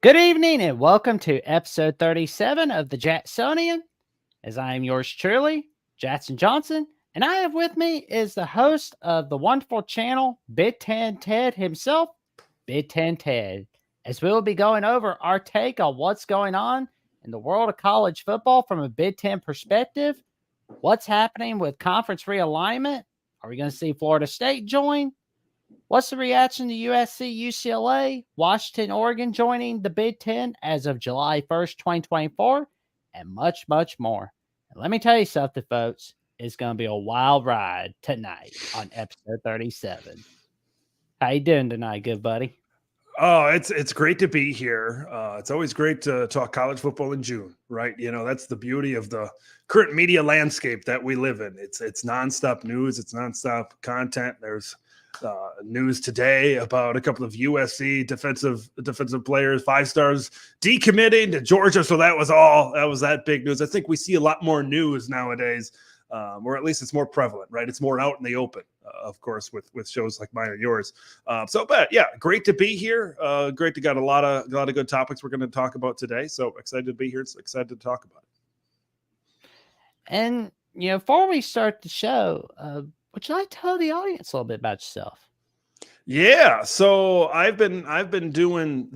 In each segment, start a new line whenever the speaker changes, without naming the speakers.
Good evening and welcome to episode 37 of the Jacksonian. As I am yours truly, Jackson Johnson, and I have with me is the host of the wonderful channel Big Ten Ted himself, Big Ten Ted. As we will be going over our take on what's going on in the world of college football from a Big Ten perspective, what's happening with conference realignment. Are we going to see Florida State join? What's the reaction to USC, UCLA, Washington, Oregon joining the Big Ten as of July 1st, 2024, and much, much more. And let me tell you something, folks. It's going to be a wild ride tonight on episode 37. How you doing tonight, good buddy?
Oh, it's great to be here. It's always great to talk college football in June, right? You know, that's the beauty of the current media landscape that we live in. It's nonstop news. It's nonstop content. There's news today about a couple of USC defensive players, 5-stars decommitting to Georgia. So that was that big news. I think we see a lot more news nowadays, or at least it's more prevalent, right? It's more out in the open, of course, with shows like mine or yours. But yeah, great to be here. Great to got a lot of good topics we're going to talk about today. So excited to be here. Excited to talk about it.
And before we start the show, would you like to tell the audience a little bit about yourself?
Yeah, so I've been doing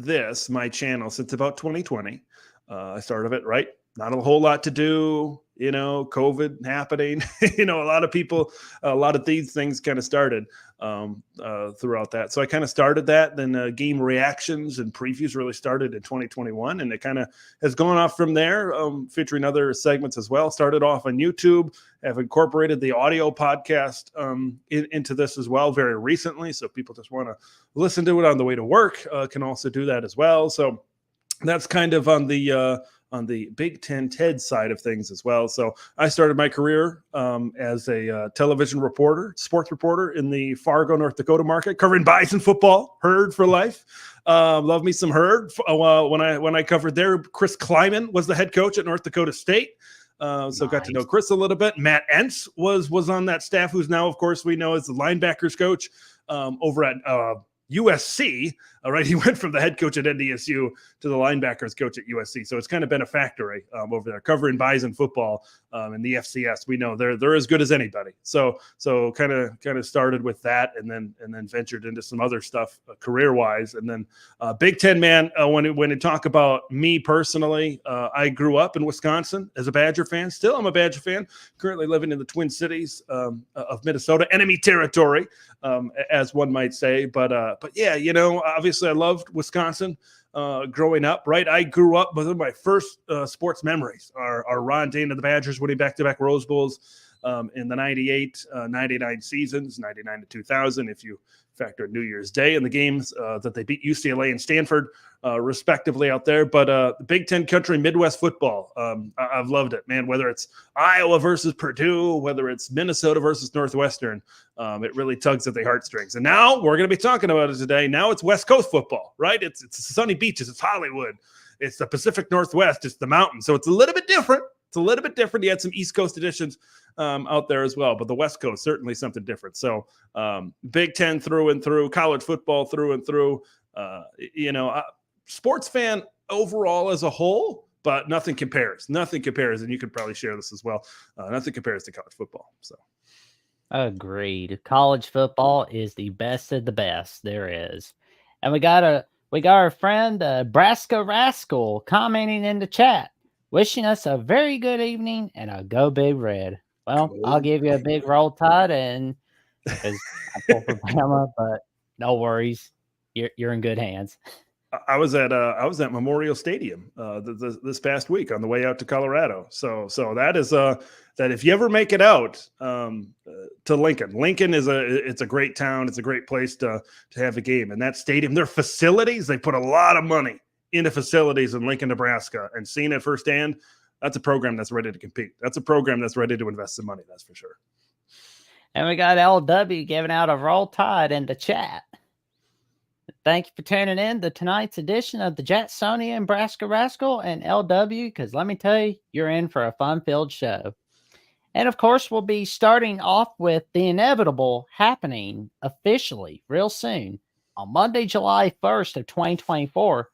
my channel since about 2020. I started it, right? Not a whole lot to do, COVID happening. A lot of these things kind of started throughout that. So I kind of started that. Then game reactions and previews really started in 2021, and it kind of has gone off from there, featuring other segments as well. Started off on YouTube. Have incorporated the audio podcast into this as well very recently. So if people just want to listen to it on the way to work, can also do that as well. So that's kind of on the Big Ten Ted side of things as well. So I started my career as a television reporter, sports reporter in the Fargo, North Dakota market, covering Bison football, Herd for life. Love me some Herd. When I covered there, Chris Kleiman was the head coach at North Dakota State. So got to know Chris a little bit. Matt Entz was on that staff, who's now, of course, we know as the linebackers coach over at USC. Right, he went from the head coach at NDSU to the linebackers coach at USC. So it's kind of been a factory over there, covering Bison football in the FCS. We know they're as good as anybody. So kind of started with that, and then ventured into some other stuff career wise. And then Big Ten, man. When you talk about me personally, I grew up in Wisconsin as a Badger fan. Still, I'm a Badger fan. Currently living in the Twin Cities of Minnesota, enemy territory, as one might say. But yeah, obviously I loved Wisconsin growing up, right? I grew up with my first sports memories are Ron Dane of the Badgers winning back-to-back Rose Bowls in the 98, 99 seasons, 99 to 2000, if you factor New Year's Day in the games that they beat UCLA and Stanford, respectively out there. But Big Ten country, Midwest football, I've loved it, man. Whether it's Iowa versus Purdue, whether it's Minnesota versus Northwestern, it really tugs at the heartstrings. And now we're going to be talking about it today. Now it's West Coast football, right? It's sunny beaches. It's Hollywood. It's the Pacific Northwest. It's the mountains. So it's a little bit different. You had some East Coast editions out there as well, but the West Coast, certainly something different. So Big Ten through and through, college football through and through, sports fan overall as a whole, but nothing compares. And you could probably share this as well. Nothing compares to college football. So
Agreed. College football is the best of the best there is. And we got our friend Brasco Rascal commenting in the chat, wishing us a very good evening and a go Big Red. Well, cool. I'll give you a big roll tide, and because I pull for Bama, but no worries, you're in good hands.
I was at Memorial Stadium this past week on the way out to Colorado. So that is that if you ever make it out to Lincoln it's a great town. It's a great place to have a game. And that stadium, their facilities, they put a lot of money into facilities in Lincoln, Nebraska, and seeing it firsthand, that's a program that's ready to compete. That's a program that's ready to invest some money. That's for sure.
And we got LW giving out a roll tide in the chat. Thank you for tuning in to tonight's edition of the Jacksonian Brasco Rascal and LW, because let me tell you, you're in for a fun-filled show. And of course, we'll be starting off with the inevitable happening officially real soon on Monday, July 1st of 2024,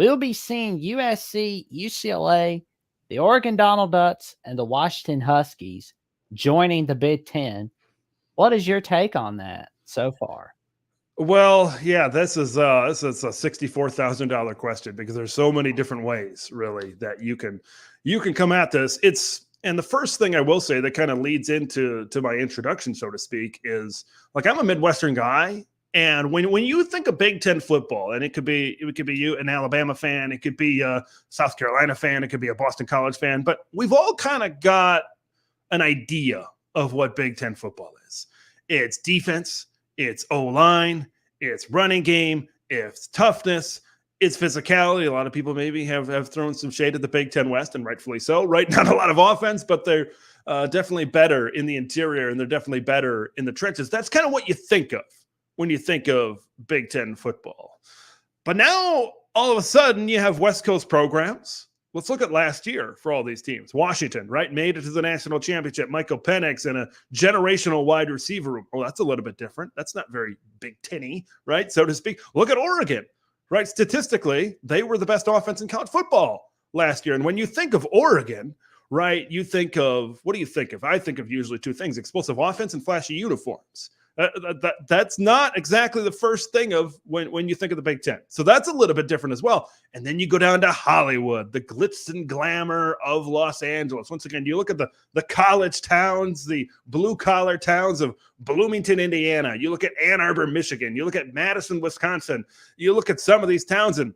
we'll be seeing USC, UCLA, the Oregon Donald Ducks, and the Washington Huskies joining the Big Ten. What is your take on that so far?
Well, yeah, this is a $64,000 question because there's so many different ways, really, that you can come at this. And the first thing I will say that kind of leads into my introduction, so to speak, is like I'm a Midwestern guy, and when you think of Big Ten football, and it could be you, an Alabama fan, it could be a South Carolina fan, it could be a Boston College fan, but we've all kind of got an idea of what Big Ten football is. It's defense, it's O-line, it's running game, it's toughness, it's physicality. A lot of people maybe have thrown some shade at the Big Ten West, and rightfully so, right? Not a lot of offense, but they're definitely better in the interior, and they're definitely better in the trenches. That's kind of what you think of when you think of Big Ten football. But now, all of a sudden, you have West Coast programs. Let's look at last year for all these teams. Washington, right, made it to the national championship. Michael Penix and a generational wide receiver room. Oh, that's a little bit different. That's not very Big Ten-y, right, so to speak. Look at Oregon, right? Statistically, they were the best offense in college football last year. And when you think of Oregon, right, you think of, what do you think of? I think of usually two things: explosive offense and flashy uniforms. That's not exactly the first thing of when you think of the Big Ten. So that's a little bit different as well. And then you go down to Hollywood, the glitz and glamour of Los Angeles. Once again, you look at the college towns, the blue-collar towns of Bloomington, Indiana. You look at Ann Arbor, Michigan. You look at Madison, Wisconsin. You look at some of these towns, and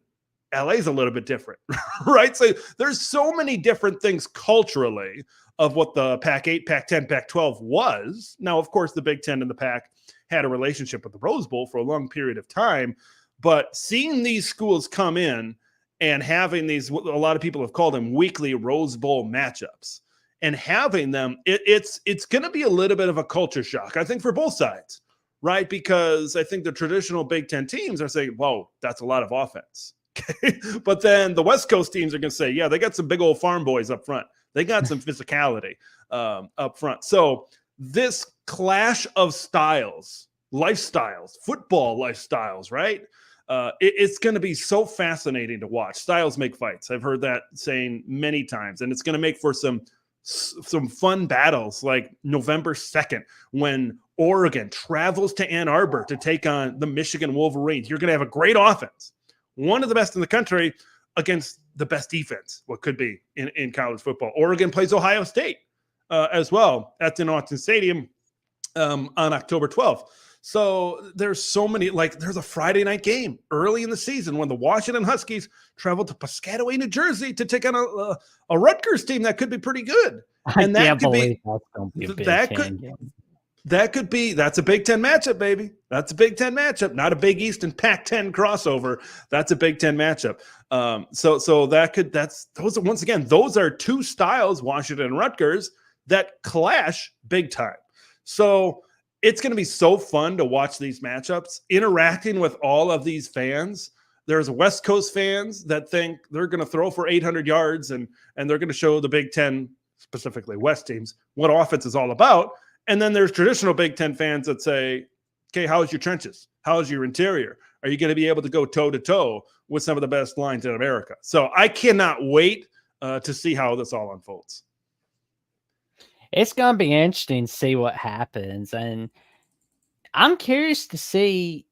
LA's a little bit different, right? So there's so many different things culturally of what the Pac-8, Pac-10, Pac-12 was. Now, of course, the Big Ten and the Pac had a relationship with the Rose Bowl for a long period of time, but seeing these schools come in and having these, a lot of people have called them weekly Rose Bowl matchups, and having them, it's going to be a little bit of a culture shock, I think, for both sides, right? Because I think the traditional Big Ten teams are saying, whoa, that's a lot of offense. Okay. But then the West Coast teams are going to say, yeah, they got some big old farm boys up front. They got some physicality up front. So this clash of styles, lifestyles, football lifestyles, right? It's going to be so fascinating to watch. Styles make fights. I've heard that saying many times, and it's going to make for some fun battles, like November 2nd, when Oregon travels to Ann Arbor to take on the Michigan Wolverines. You're going to have a great offense, one of the best in the country, against the best defense, what could be in college football. Oregon plays Ohio State as well. That's in Autzen Stadium on October 12th. So there's so many, like there's a Friday night game early in the season when the Washington Huskies travel to Piscataway, New Jersey to take on a Rutgers team that could be pretty good. And that could be, that's a Big Ten matchup, baby. That's a Big Ten matchup, not a Big East and Pac-10 crossover. That's a Big Ten matchup. Those are two styles, Washington and Rutgers, that clash big time. So it's going to be so fun to watch these matchups, interacting with all of these fans. There's West Coast fans that think they're going to throw for 800 yards and they're going to show the Big Ten, specifically West teams, what offense is all about. And then there's traditional Big Ten fans that say, okay, how's your trenches? How's your interior? Are you going to be able to go toe-to-toe with some of the best lines in America? So I cannot wait to see how this all unfolds.
It's going to be interesting to see what happens. And I'm curious to see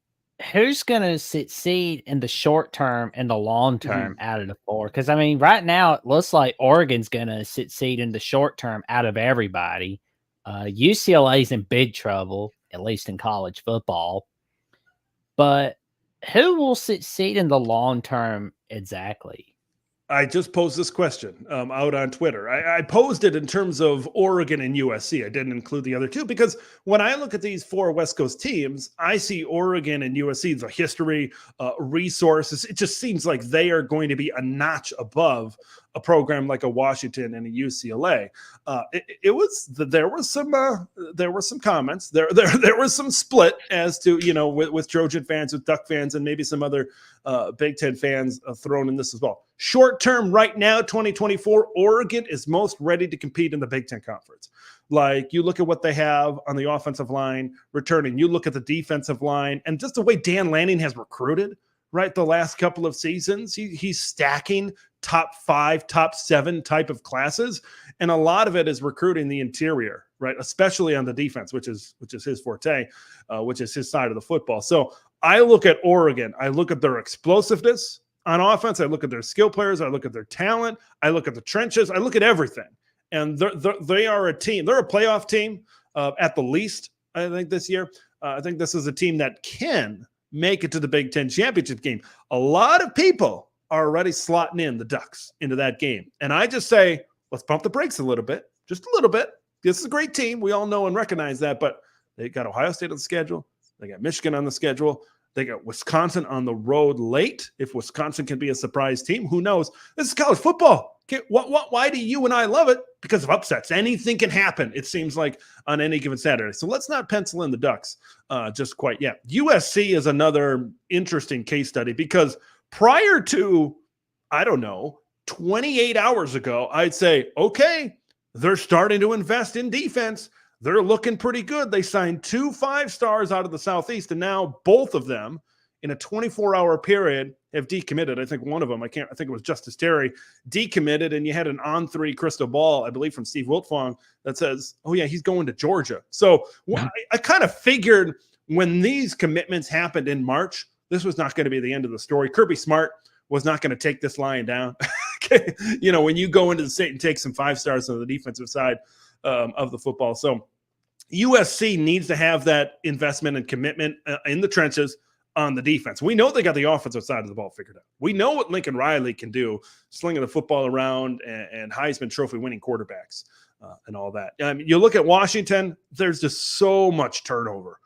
who's going to succeed in the short term and the long term out of the four. Because, I mean, right now it looks like Oregon's going to succeed in the short term out of everybody. UCLA's in big trouble, at least in college football. But who will succeed in the long term exactly?
I just posed this question out on Twitter. I posed it in terms of Oregon and USC. I didn't include the other two because when I look at these four West Coast teams, I see Oregon and USC, the history, resources. It just seems like they are going to be a notch above a program like a Washington and a UCLA. There were some comments. There was some split as to, with Trojan fans, with Duck fans, and maybe some other Big Ten fans thrown in this as well. Short term, right now, 2024, Oregon is most ready to compete in the Big Ten Conference. Like, you look at what they have on the offensive line returning. You look at the defensive line and just the way Dan Lanning has recruited, right? The last couple of seasons, he's stacking top 5, top 7 type of classes. And a lot of it is recruiting the interior, right? Especially on the defense, which is his forte, which is his side of the football. So I look at Oregon. I look at their explosiveness on offense. I look at their skill players. I look at their talent. I look at the trenches. I look at everything. And they are a team. They're a playoff team at the least, I think, this year. I think this is a team that can make it to the Big Ten championship game. A lot of people are already slotting in the Ducks into that game. And I just say, let's pump the brakes a little bit, just a little bit. This is a great team. We all know and recognize that, but they got Ohio State on the schedule. They got Michigan on the schedule. They got Wisconsin on the road late. If Wisconsin can be a surprise team, who knows? This is college football. Why do you and I love it? Because of upsets. Anything can happen, it seems like, on any given Saturday. So let's not pencil in the Ducks just quite yet. USC is another interesting case study because prior to, 28 hours ago, I'd say, okay, they're starting to invest in defense. They're looking pretty good. They signed 2 5-stars out of the Southeast, and now both of them in a 24-hour period have decommitted. I think one of them, I think it was Justice Terry, decommitted, and you had an on-3 crystal ball, I believe, from Steve Wiltfong that says, oh, yeah, he's going to Georgia. So I kind of figured when these commitments happened in March, this was not going to be the end of the story. Kirby Smart was not going to take this line down. When you go into the state and take some 5-stars on the defensive side of the football. So USC needs to have that investment and commitment in the trenches on the defense. We know they got the offensive side of the ball figured out. We know what Lincoln Riley can do, slinging the football around and Heisman Trophy winning quarterbacks and all that. You look at Washington, there's just so much turnover.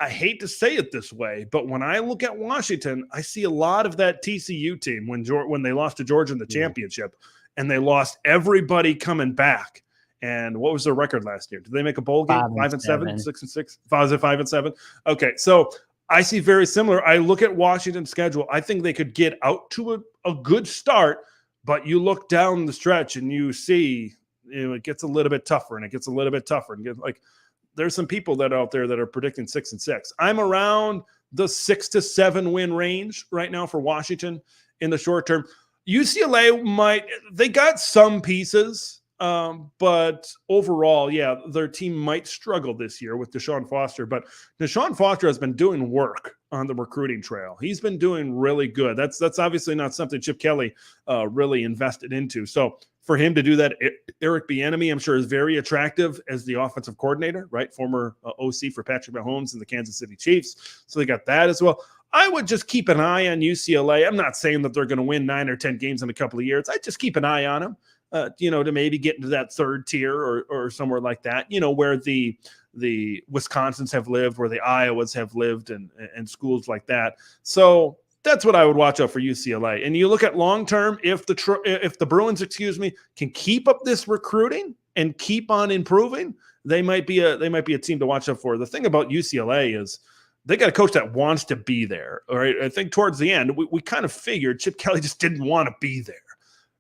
I hate to say it this way, but when I look at Washington, I see a lot of that TCU team when they lost to Georgia in the championship, and they lost everybody coming back. And what was their record last year? Did they make a bowl game? 5-7, 6-6? 5-7. Okay, so I see very similar. I look at Washington's schedule. I think they could get out to a good start, but you look down the stretch and you see it gets a little bit tougher, and it gets a little bit tougher, and there's some people that are out there that are predicting 6-6. I'm around the 6-7 win range right now for Washington in the short term. UCLA they got some pieces, but overall, their team might struggle this year with Deshaun Foster. But Deshaun Foster has been doing work on the recruiting trail. He's been doing really good. That's obviously not something Chip Kelly really invested into. So for him to do that, Eric Bieniemy, I'm sure, is very attractive as the offensive coordinator, right? Former OC for Patrick Mahomes and the Kansas City Chiefs. So they got that as well. I would just keep an eye on UCLA. I'm not saying that they're going to win 9 or 10 games in a couple of years. I just keep an eye on them, to maybe get into that third tier or somewhere like that, where the Wisconsins have lived, where the Iowas have lived, and schools like that. So that's what I would watch out for UCLA. And you look at long term, if the Bruins, can keep up this recruiting and keep on improving, they might be a team to watch out for. The thing about UCLA is they got a coach that wants to be there. All right, I think towards the end we kind of figured Chip Kelly just didn't want to be there.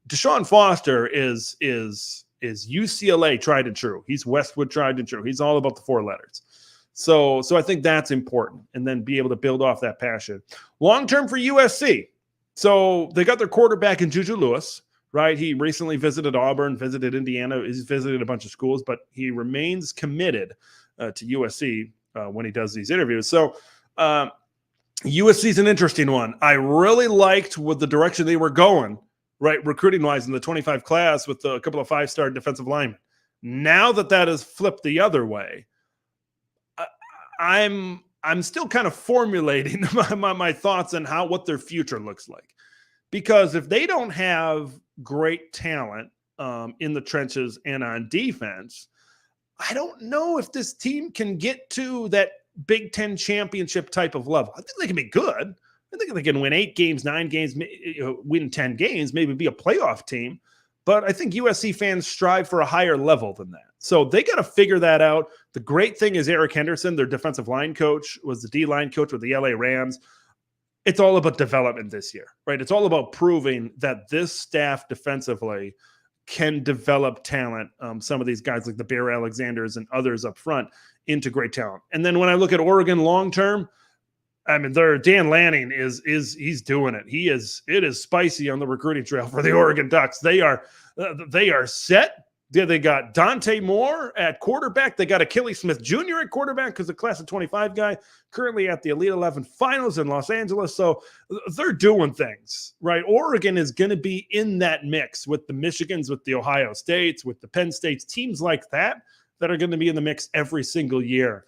Deshaun Foster is UCLA tried and true. He's Westwood tried and true. He's all about the 4 letters. So I think that's important, and then be able to build off that passion. Long-term for USC. So they got their quarterback in Juju Lewis, right? He recently visited Auburn, visited Indiana. He's visited a bunch of schools, but he remains committed to USC when he does these interviews. So USC is an interesting one. I really liked with the direction they were going, right, recruiting-wise in the 25 class with a couple of 5-star defensive linemen. Now that has flipped the other way, I'm still kind of formulating my thoughts on what their future looks like. Because if they don't have great talent in the trenches and on defense, I don't know if this team can get to that Big Ten championship type of level. I think they can be good. I think they can win 8 games, 9 games, win 10 games, maybe be a playoff team. But I think USC fans strive for a higher level than that. So they got to figure that out. The great thing is Eric Henderson, their defensive line coach, was the D-line coach with the LA Rams. It's all about development this year, right? It's all about proving that this staff defensively can develop talent. Some of these guys like the Bear Alexanders and others up front into great talent. And then when I look at Oregon long-term, I mean, Dan Lanning he's doing it. It is spicy on the recruiting trail for the Oregon Ducks. They are set. They got Dante Moore at quarterback. They got Achilles Smith Jr. at quarterback because the class of 25 guy currently at the Elite 11 finals in Los Angeles. So they're doing things, right? Oregon is going to be in that mix with the Michigans, with the Ohio States, with the Penn States, teams like that are going to be in the mix every single year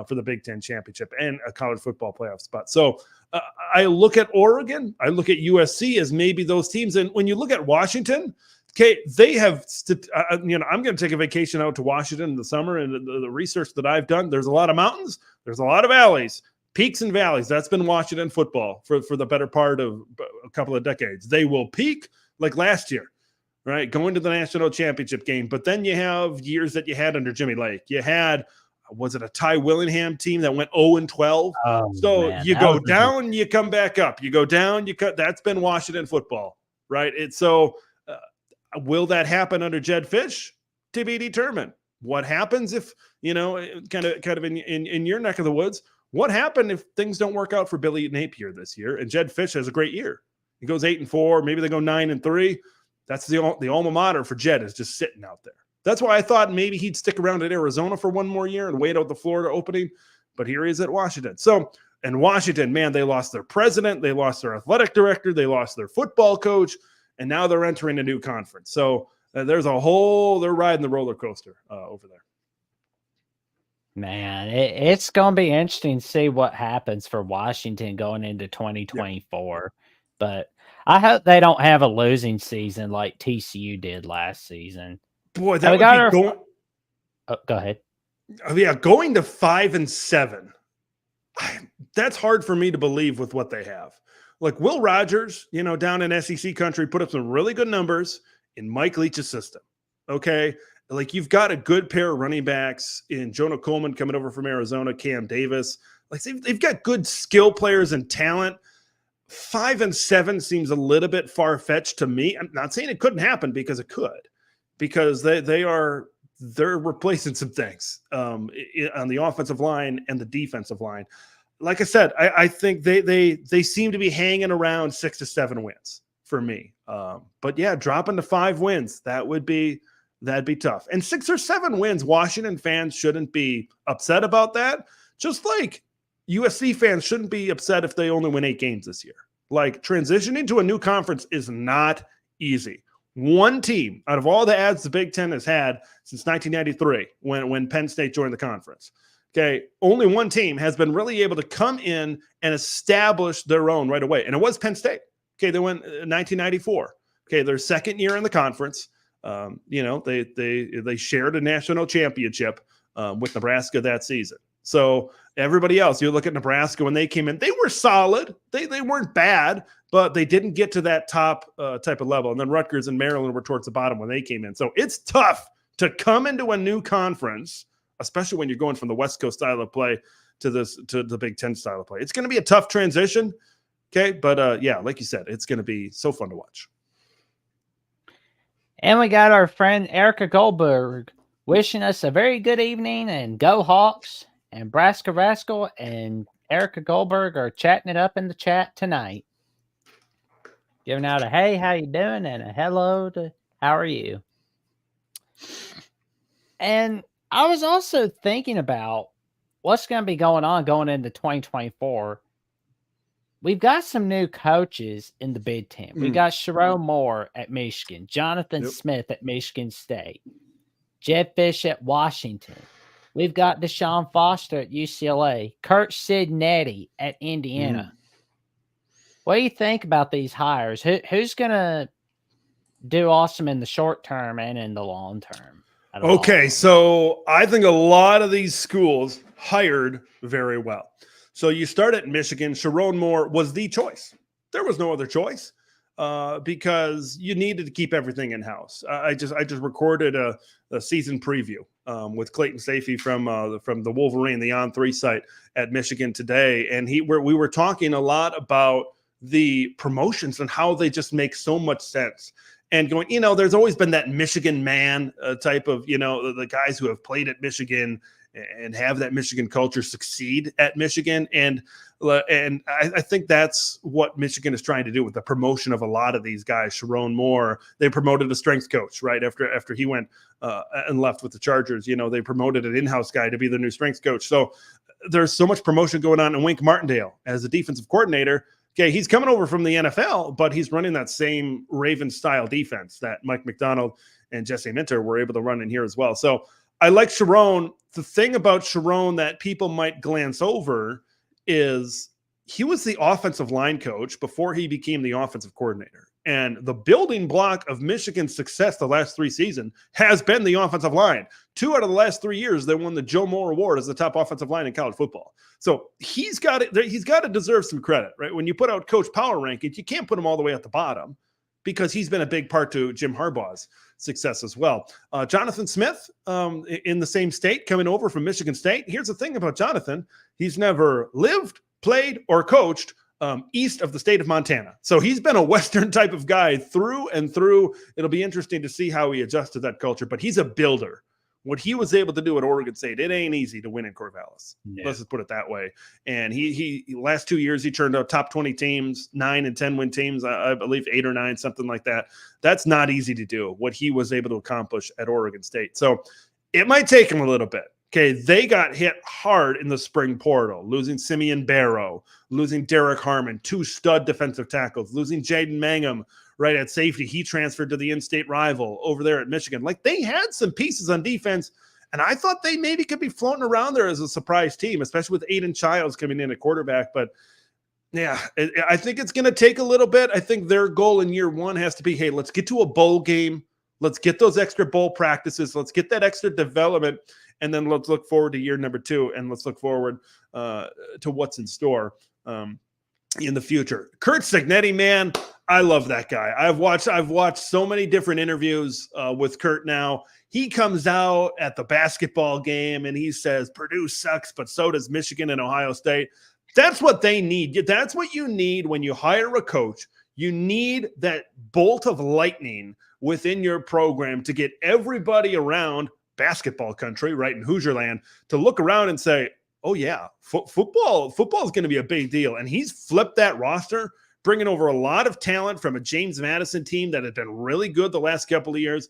for the Big Ten championship and a college football playoff spot. So I look at Oregon, I look at USC as maybe those teams. And when you look at Washington, okay, they have, I'm going to take a vacation out to Washington in the summer, and the research that I've done, there's a lot of mountains, there's a lot of valleys, peaks and valleys. That's been Washington football for the better part of a couple of decades. They will peak like last year, right? Going to the national championship game. But then you have years that you had under Jimmy Lake. You had, was it a Ty Willingham team that went 0-12? So man, you go down, you come back up. You go down, you cut. That's been Washington football, right? It's so. Will that happen under Jed Fish? To be determined. What happens if, kind of in your neck of the woods, what happened if things don't work out for Billy Napier this year and Jed Fish has a great year? He goes 8-4, maybe they go 9-3. That's the alma mater for Jed, is just sitting out there. That's why I thought maybe he'd stick around at Arizona for one more year and wait out the Florida opening, but here he is at Washington. So, and Washington, man, they lost their president, they lost their athletic director, they lost their football coach, and now they're entering a new conference. So they're riding the roller coaster over there.
Man, it's going to be interesting to see what happens for Washington going into 2024. Yep. But I hope they don't have a losing season like TCU did last season.
Boy, that would be going.
Oh, go ahead.
Oh, yeah, going to 5-7. That's hard for me to believe with what they have. Like Will Rogers, down in SEC country, put up some really good numbers in Mike Leach's system. Okay. Like you've got a good pair of running backs in Jonah Coleman coming over from Arizona, Cam Davis. Like they've got good skill players and talent. 5-7 seems a little bit far-fetched to me. I'm not saying it couldn't happen, because it could, because they're replacing some things on the offensive line and the defensive line. Like I said, I think they seem to be hanging around 6-7 wins for me. But yeah, dropping to 5 wins, that'd be tough. And 6 or 7 wins, Washington fans shouldn't be upset about that. Just like USC fans shouldn't be upset if they only win 8 games this year. Like transitioning to a new conference is not easy. One team out of all the ads the Big Ten has had since 1993, when Penn State joined the conference. Okay, only one team has been really able to come in and establish their own right away, and it was Penn State. Okay, they went 1994. Okay, their second year in the conference. They shared a national championship with Nebraska that season. So everybody else, you look at Nebraska when they came in, they were solid. They weren't bad, but they didn't get to that top type of level. And then Rutgers and Maryland were towards the bottom when they came in. So it's tough to come into a new conference, especially when you're going from the West Coast style of play to the Big Ten style of play. It's going to be a tough transition. Okay. But yeah, like you said, it's going to be so fun to watch.
And we got our friend Erica Goldberg wishing us a very good evening, and go Hawks. And Braska Rascal and Erica Goldberg are chatting it up in the chat tonight. Giving out a hey, how you doing? And a hello to how are you? And I was also thinking about what's going to be going on going into 2024. We've got some new coaches in the Big Ten. We got Sharon Moore at Michigan, Jonathan Smith at Michigan State, Jed Fish at Washington. We've got Deshaun Foster at UCLA, Kurt Cignetti at Indiana. What do you think about these hires? Who's going to do awesome in the short term and in the long term?
Okay, so I think a lot of these schools hired very well. So you start at Michigan. Sharon Moore was the choice. There was no other choice because you needed to keep everything in-house. I just recorded a season preview with Clayton Safey from the Wolverine, the On3 site at Michigan today, and we were talking a lot about the promotions and how they just make so much sense. And going, there's always been that Michigan man type of, the guys who have played at Michigan and have that Michigan culture succeed at Michigan. And I think that's what Michigan is trying to do with the promotion of a lot of these guys. Sharon Moore, they promoted a strength coach right after he went and left with the Chargers. They promoted an in-house guy to be the new strength coach. So there's so much promotion going on. And Wink Martindale as the defensive coordinator. Okay, he's coming over from the NFL, but he's running that same Ravens-style defense that Mike McDonald and Jesse Minter were able to run in here as well. So I like Sharon. The thing about Sharon that people might glance over is he was the offensive line coach before he became the offensive coordinator. And the building block of Michigan's success the last 3 seasons has been the offensive line. 2 out of the last 3 years, they won the Joe Moore Award as the top offensive line in college football. So he's got to deserve some credit, right? When you put out coach power rankings, you can't put him all the way at the bottom because he's been a big part to Jim Harbaugh's success as well. Jonathan Smith in the same state coming over from Michigan State. Here's the thing about Jonathan. He's never lived, played, or coached east of the state of Montana. So he's been a Western type of guy through and through. It'll be interesting to see how he adjusts to that culture, but he's a builder. What he was able to do at Oregon State, it ain't easy to win in Corvallis. Yeah. Let's just put it that way. And he last 2 years, he turned out top 20 teams, 9 and 10 win teams, I believe 8 or 9, something like that. That's not easy to do, what he was able to accomplish at Oregon State. So it might take him a little bit. Okay, they got hit hard in the spring portal, losing Simeon Barrow, losing Derek Harmon, 2 stud defensive tackles, losing Jaden Mangum right at safety. He transferred to the in-state rival over there at Michigan. Like, they had some pieces on defense, and I thought they maybe could be floating around there as a surprise team, especially with Aiden Childs coming in at quarterback. But, yeah, I think it's going to take a little bit. I think their goal in year 1 has to be, hey, let's get to a bowl game. Let's get those extra bowl practices. Let's get that extra development. And then let's look forward to year number 2, and let's look forward to what's in store in the future. Kurt Cignetti, man, I love that guy. I've watched so many different interviews with Kurt now. He comes out at the basketball game and he says, Purdue sucks, but so does Michigan and Ohio State. That's what they need. That's what you need when you hire a coach. You need that bolt of lightning within your program to get everybody around basketball country, right, in Hoosier land, to look around and say, oh yeah, football is going to be a big deal. And he's flipped that roster, bringing over a lot of talent from a James Madison team that had been really good the last couple of years.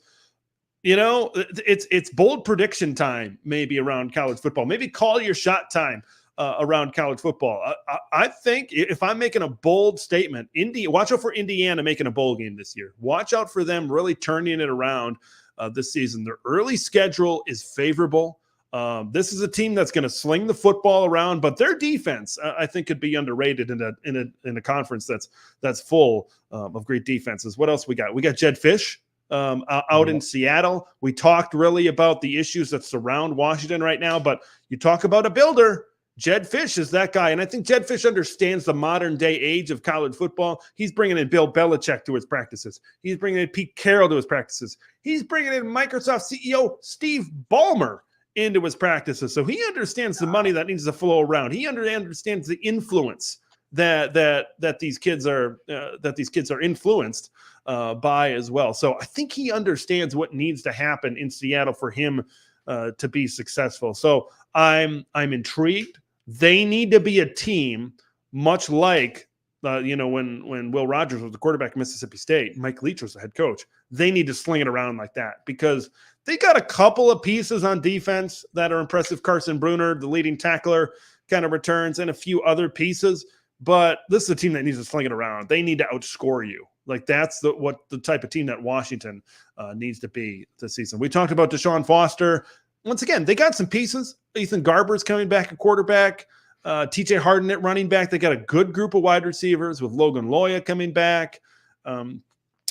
It's bold prediction time maybe around college football. Maybe call your shot time around college football. I think if I'm making a bold statement, watch out for Indiana making a bowl game this year. Watch out for them really turning it around this season. Their early schedule is favorable. This is a team that's going to sling the football around, but their defense, I think, could be underrated in a conference that's full of great defenses. What else we got? We got Jed Fish out in Seattle. We talked really about the issues that surround Washington right now, but you talk about a builder. Jed Fish is that guy, and I think Jed Fish understands the modern-day age of college football. He's bringing in Bill Belichick to his practices. He's bringing in Pete Carroll to his practices. He's bringing in Microsoft CEO Steve Ballmer into his practices. So he understands the money that needs to flow around. He understands the influence that these kids are influenced by as well. So I think he understands what needs to happen in Seattle for him to be successful. So I'm intrigued. They need to be a team much like when Will Rogers was the quarterback of Mississippi State, Mike Leach was the head coach. They need to sling it around like that because they got a couple of pieces on defense that are impressive. Carson Bruner, the leading tackler, kind of returns, and a few other pieces. But this is a team that needs to sling it around. They need to outscore you. Like that's the type of team that Washington needs to be this season. We talked about Deshaun Foster. Once again, they got some pieces. Ethan Garber's coming back at quarterback. TJ Harden at running back. They got a good group of wide receivers with Logan Loya coming back.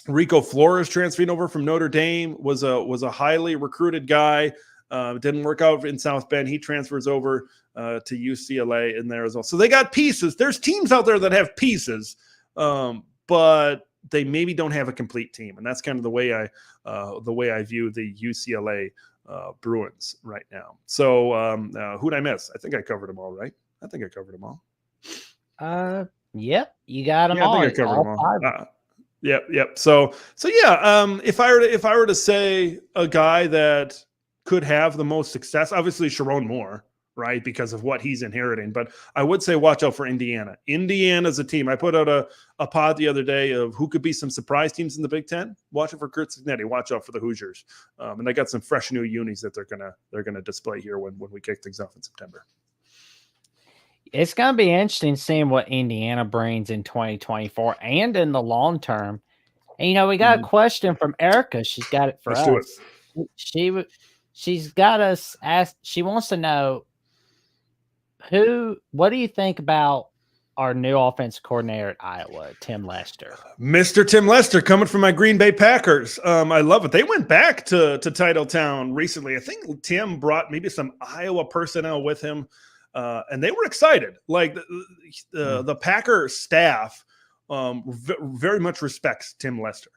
Rico Flores transferring over from Notre Dame was a highly recruited guy. Didn't work out in South Bend. He transfers over to UCLA in there as well. So they got pieces. There's teams out there that have pieces, but they maybe don't have a complete team, and that's kind of the way I view the UCLA Bruins right now. So who'd I miss? I think I covered them all, right? I think I covered them all.
Yep, you got them all.
I think I covered them all. Yep. So yeah. If I were to say a guy that could have the most success. Obviously, Sharon Moore, right, because of what he's inheriting. But I would say watch out for Indiana. Indiana's a team. I put out a pod the other day of who could be some surprise teams in the Big Ten. Watch out for Kurt Cignetti. Watch out for the Hoosiers. And I got some fresh new unis that they're gonna display here when we kick things off in September.
It's going to be interesting seeing what Indiana brings in 2024 and in the long term. And, we got a question from Erica. She's got it for us. She's got us asked. She wants to know what do you think about our new offensive coordinator at Iowa, Tim Lester?
Mr. Tim Lester, coming from my Green Bay Packers. I love it. They went back to Titletown recently. I think Tim brought maybe some Iowa personnel with him. And they were excited. Like the Packer staff very much respects Tim Lester.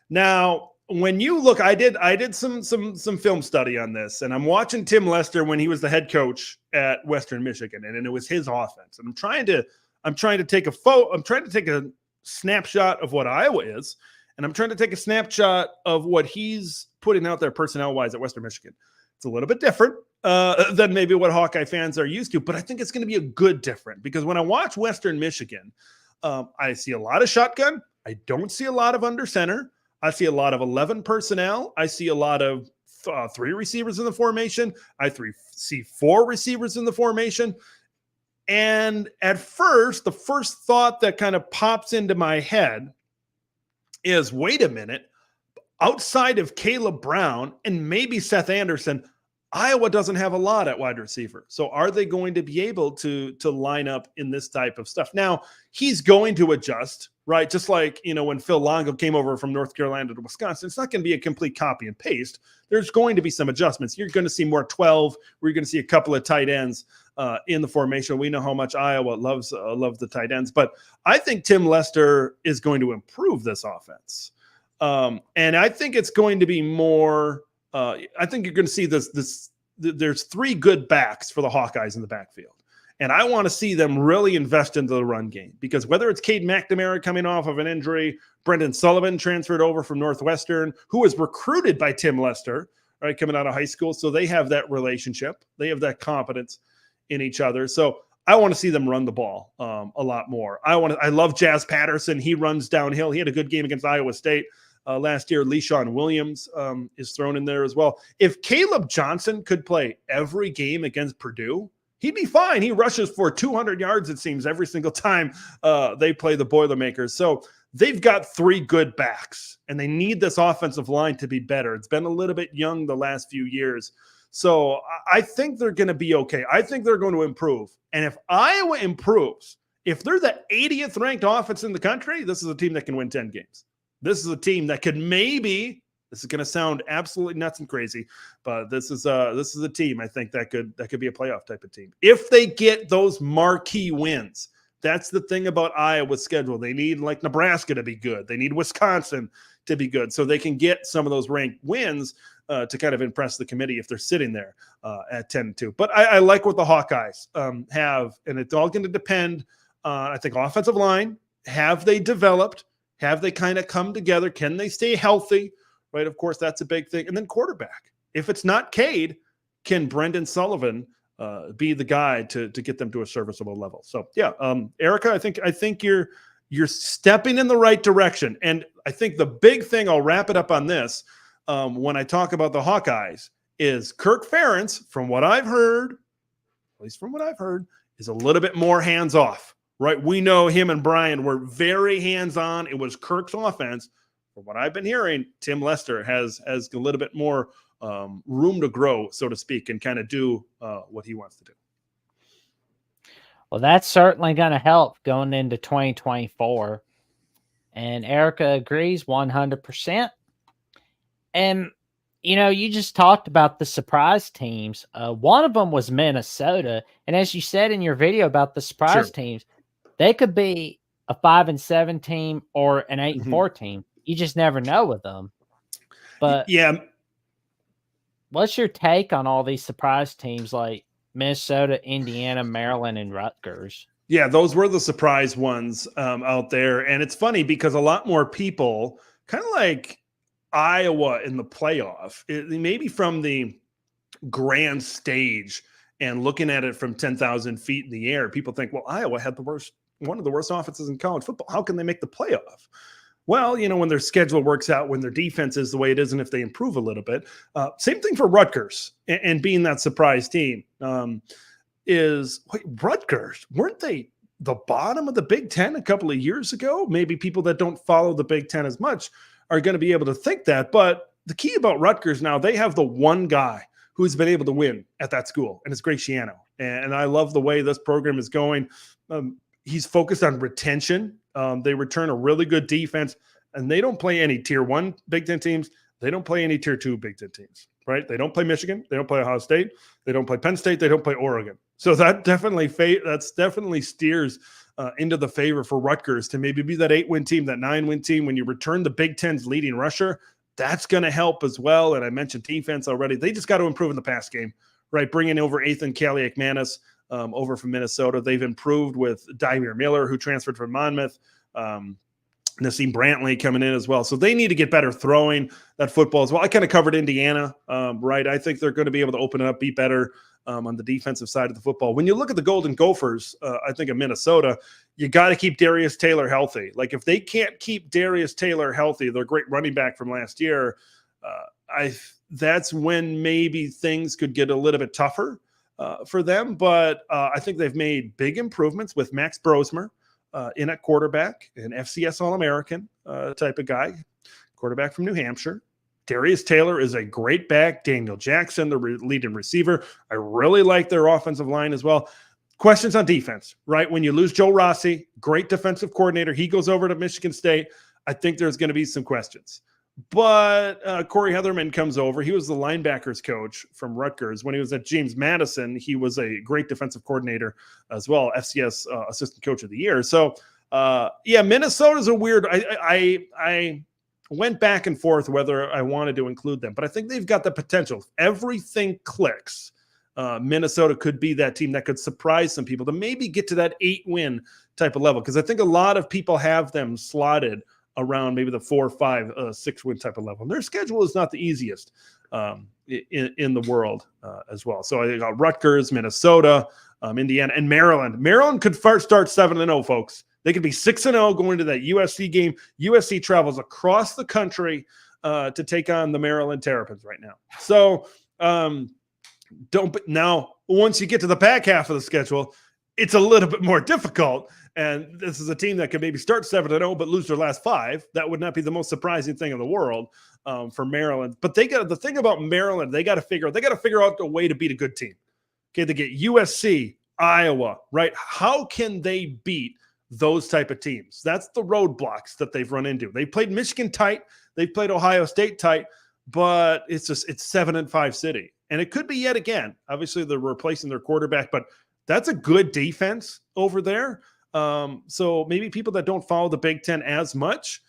Now, when you look, I did some film study on this, and I'm watching Tim Lester when he was the head coach at Western Michigan, and it was his offense. And I'm trying to take a snapshot of what Iowa is, and I'm trying to take a snapshot of what he's putting out there personnel-wise at Western Michigan. It's a little bit different than maybe what Hawkeye fans are used to, but I think it's going to be a good different, because when I watch Western Michigan, I see a lot of shotgun. I don't see a lot of under center. I see a lot of 11 personnel. I see a lot of 3 receivers in the formation. I see 4 receivers in the formation. And at first, the first thought that kind of pops into my head is, wait a minute, outside of Caleb Brown and maybe Seth Anderson, Iowa doesn't have a lot at wide receiver. So are they going to be able to line up in this type of stuff? Now, he's going to adjust, right? Just like, when Phil Longo came over from North Carolina to Wisconsin, it's not going to be a complete copy and paste. There's going to be some adjustments. You're going to see more 12. We're going to see a couple of tight ends in the formation. We know how much Iowa loves the tight ends, but I think Tim Lester is going to improve this offense. And I think it's going to be more, I think you're going to see there's 3 good backs for the Hawkeyes in the backfield. And I want to see them really invest into the run game, because whether it's Cade McNamara coming off of an injury, Brendan Sullivan transferred over from Northwestern, who was recruited by Tim Lester, right, coming out of high school. So they have that relationship. They have that confidence in each other. So I want to see them run the ball a lot more. I love Jazz Patterson. He runs downhill. He had a good game against Iowa State last year. Le'Shawn Williams is thrown in there as well. If Caleb Johnson could play every game against Purdue, he'd be fine. He rushes for 200 yards, it seems, every single time they play the Boilermakers. So they've got 3 good backs, and they need this offensive line to be better. It's been a little bit young the last few years. So I think they're going to be okay. I think they're going to improve. And if Iowa improves, if they're the 80th ranked offense in the country, this is a team that can win 10 games. This is a team that could maybe, this is going to sound absolutely nuts and crazy, but this is a team I think that could be a playoff type of team. If they get those marquee wins, that's the thing about Iowa's schedule. They need like Nebraska to be good. They need Wisconsin to be good, so they can get some of those ranked wins to kind of impress the committee if they're sitting there at 10-2. But I like what the Hawkeyes have, and it's all going to depend on, I think, offensive line. Have they developed? Have they kind of come together? Can they stay healthy? Right, of course, that's a big thing. And then quarterback. If it's not Cade, can Brendan Sullivan be the guy to get them to a serviceable level? So yeah, Erica, I think you're stepping in the right direction. And I think the big thing, I'll wrap it up on this, when I talk about the Hawkeyes, is Kirk Ferentz, from what I've heard, at least from what I've heard, is a little bit more hands-off. Right, we know him and Brian were very hands-on. It was Kirk's offense. From what I've been hearing, Tim Lester has a little bit more room to grow, so to speak, and kind of do what he wants to do.
Well, that's certainly going to help going into 2024. And Erica agrees 100%. And, you just talked about the surprise teams. One of them was Minnesota. And as you said in your video about the surprise teams, they could be a 5-7 team or an 8-4 team. You just never know with them. But
yeah,
what's your take on all these surprise teams like Minnesota, Indiana, Maryland, and Rutgers?
Yeah, those were the surprise ones out there. And it's funny because a lot more people, kind of like Iowa in the playoff, maybe from the grand stage and looking at it from 10,000 feet in the air, people think, well, Iowa had one of the worst offenses in college football. How can they make the playoff? Well, when their schedule works out, when their defense is the way it is, and if they improve a little bit. Same thing for Rutgers and being that surprise team. Rutgers, weren't they the bottom of the Big Ten a couple of years ago? Maybe people that don't follow the Big Ten as much are going to be able to think that. But the key about Rutgers now, they have the one guy who's been able to win at that school, and it's Greg Schiano. And I love the way this program is going. He's focused on retention. They return a really good defense, and they don't play any Tier 1 Big Ten teams. They don't play any Tier 2 Big Ten teams, right? They don't play Michigan. They don't play Ohio State. They don't play Penn State. They don't play Oregon. So that definitely steers into the favor for Rutgers to maybe be that 8-win team, that 9-win team. When you return the Big Ten's leading rusher, that's going to help as well. And I mentioned defense already. They just got to improve in the pass game, right? Bringing over Ethan Kaliakmanis over from Minnesota. They've improved with Dymere Miller, who transferred from Monmouth. Nassim Brantley coming in as well. So they need to get better throwing that football as well. I kind of covered Indiana, right? I think they're going to be able to open it up, be better on the defensive side of the football. When you look at the Golden Gophers, I think of Minnesota, you got to keep Darius Taylor healthy. Like if they can't keep Darius Taylor healthy, their great running back from last year, that's when maybe things could get a little bit tougher for them. But I think they've made big improvements with Max Brosmer in at quarterback, an FCS All-American type of guy, quarterback from New Hampshire. Darius Taylor is a great back. Daniel Jackson, the leading receiver. I really like their offensive line as well. Questions on defense, right? When you lose Joe Rossi, great defensive coordinator, he goes over to Michigan State. I think there's going to be some questions. But Corey Heatherman comes over. He was the linebackers coach from Rutgers. When he was at James Madison, he was a great defensive coordinator as well, FCS assistant coach of the year. So, Minnesota's a weird. I went back and forth whether I wanted to include them, but I think they've got the potential. If everything clicks, Minnesota could be that team that could surprise some people to maybe get to that 8-win type of level, because I think a lot of people have them slotted around maybe the 4, 5, 6-win type of level. And their schedule is not the easiest in the world as well. So I got Rutgers, Minnesota, Indiana, and Maryland. Maryland could first start 7-0, folks. They could be 6-0 going to that USC game. USC travels across the country to take on the Maryland Terrapins right now. So now, once you get to the back half of the schedule, it's a little bit more difficult. And this is a team that could maybe start 7-0, but lose their last 5. That would not be the most surprising thing in the world for Maryland. But the thing about Maryland, they got to figure out a way to beat a good team. Okay, they get USC, Iowa, right? How can they beat those type of teams? That's the roadblocks that they've run into. They played Michigan tight, they played Ohio State tight, but it's 7-5 city. And it could be yet again. Obviously, they're replacing their quarterback, but that's a good defense over there. So maybe people that don't follow the Big Ten as much,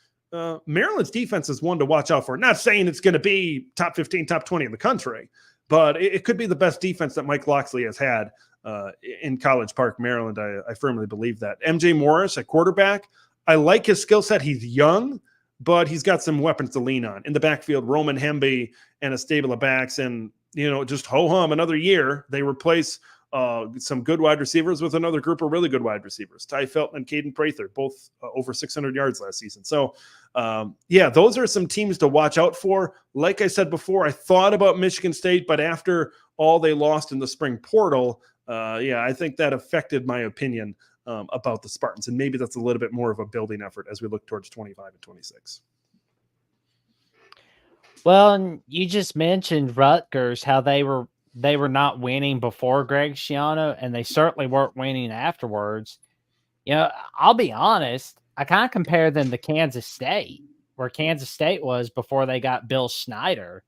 Maryland's defense is one to watch out for. Not saying it's going to be top 15, top 20 in the country, but it could be the best defense that Mike Locksley has had in College Park, Maryland. I firmly believe that. MJ Morris, a quarterback, I like his skill set. He's young, but he's got some weapons to lean on. In the backfield, Roman Hemby and a stable of backs, and just ho-hum another year. They replace some good wide receivers with another group of really good wide receivers. Ty Felton and Caden Prather, both over 600 yards last season. So, those are some teams to watch out for. Like I said before, I thought about Michigan State, but after all they lost in the spring portal, I think that affected my opinion about the Spartans. And maybe that's a little bit more of a building effort as we look towards 25 and 26.
Well, and you just mentioned Rutgers, how they were not winning before Greg Schiano, and they certainly weren't winning afterwards. I'll be honest, I kind of compare them to Kansas State, where Kansas State was before they got Bill Snyder.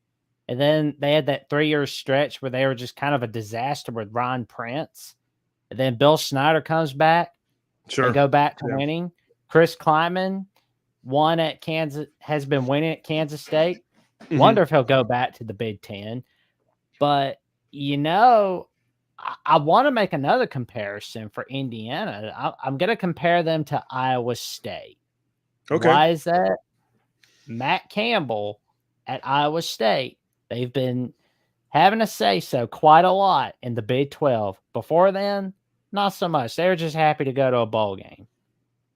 And then they had that 3-year stretch where they were just kind of a disaster with Ron Prince. And then Bill Snyder comes back. Sure. They go back to winning. Chris Kleiman has been winning at Kansas State. Mm-hmm. Wonder if he'll go back to the Big Ten. But, I want to make another comparison for Indiana. I'm going to compare them to Iowa State. Okay. Why is that? Matt Campbell at Iowa State, they've been having a say-so quite a lot in the Big 12. Before then, not so much. They were just happy to go to a bowl game.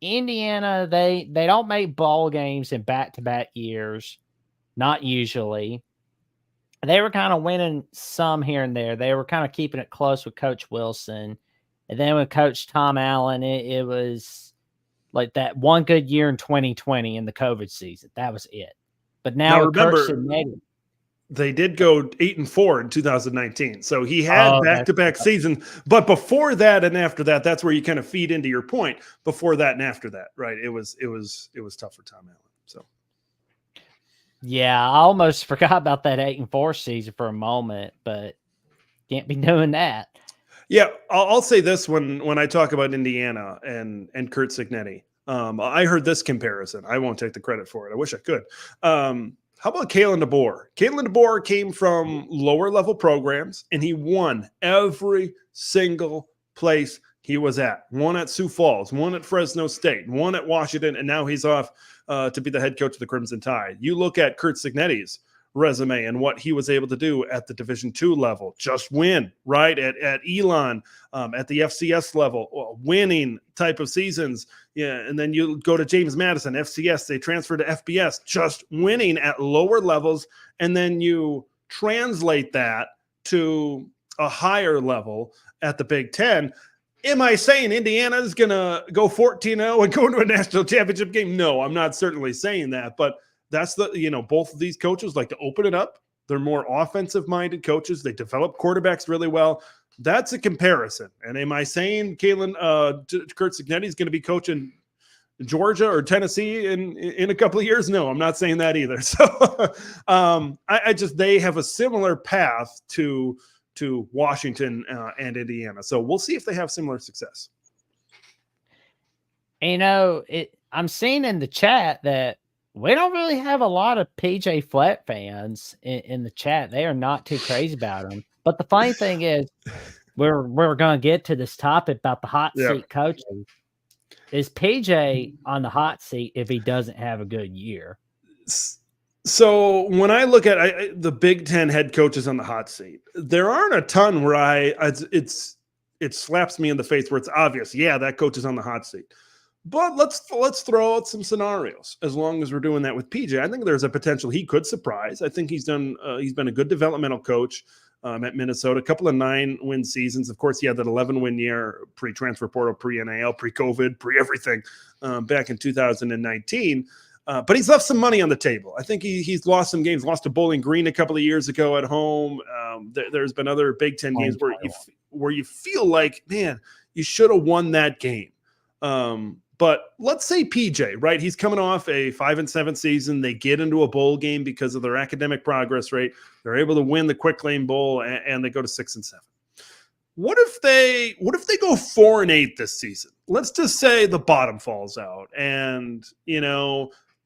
Indiana, they don't make bowl games in back-to-back years, not usually. They were kind of winning some here and there. They were kind of keeping it close with Coach Wilson. And then with Coach Tom Allen, it was like that one good year in 2020 in the COVID season. That was it. But now with Kirk
remember,
Cignetti,
they did go 8-4 in 2019. So he had back-to-back seasons, but before that and after that, that's where you kind of feed into your point. Before that and after that, right? It was tough for Tom Allen. So
yeah, I almost forgot about that 8-4 season for a moment, but can't be doing that.
Yeah, I'll say this when I talk about Indiana and Kurt Cignetti. I heard this comparison. I won't take the credit for it. I wish I could. How about Kalen DeBoer? Kalen DeBoer came from lower level programs, and he won every single place he was at. One at Sioux Falls, one at Fresno State, one at Washington, and now he's off to be the head coach of the Crimson Tide. You look at Kurt Cignetti's resume and what he was able to do at the Division II level, just win, right? At Elon, at the FCS level, winning type of seasons. Yeah, and then you go to James Madison, FCS, they transfer to FBS, just winning at lower levels, and then you translate that to a higher level at the Big Ten. Am I saying Indiana is going to go 14-0 and go into a national championship game? No, I'm not certainly saying that, but that's both of these coaches like to open it up. They're more offensive-minded coaches. They develop quarterbacks really well. That's a comparison. And am I saying Kurt Cignetti is going to be coaching Georgia or Tennessee in a couple of years? No, I'm not saying that either. So they have a similar path to Washington and Indiana. So we'll see if they have similar success.
I'm seeing in the chat that we don't really have a lot of PJ Fleck fans in the chat. They are not too crazy about him. But the funny thing is, we're going to get to this topic about the hot seat coaching. Is PJ on the hot seat if he doesn't have a good year?
So when I look at the Big Ten head coaches on the hot seat, there aren't a ton where it slaps me in the face where it's obvious. Yeah, that coach is on the hot seat. But let's throw out some scenarios. As long as we're doing that with PJ, I think there's a potential he could surprise. I think he's been a good developmental coach at Minnesota. A couple of 9-win seasons. Of course, he had that 11-win year pre-transfer portal, pre-NIL, pre-COVID, pre-everything back in 2019. But he's left some money on the table. I think he's lost some games. Lost to Bowling Green a couple of years ago at home. There's been other Big Ten games where you feel like, man, you should have won that game. But let's say PJ, right? He's coming off a 5-7 season. They get into a bowl game because of their academic progress rate. They're able to win the Quick Lane Bowl, and they go to 6-7. What if they go 4-8 this season? Let's just say the bottom falls out, and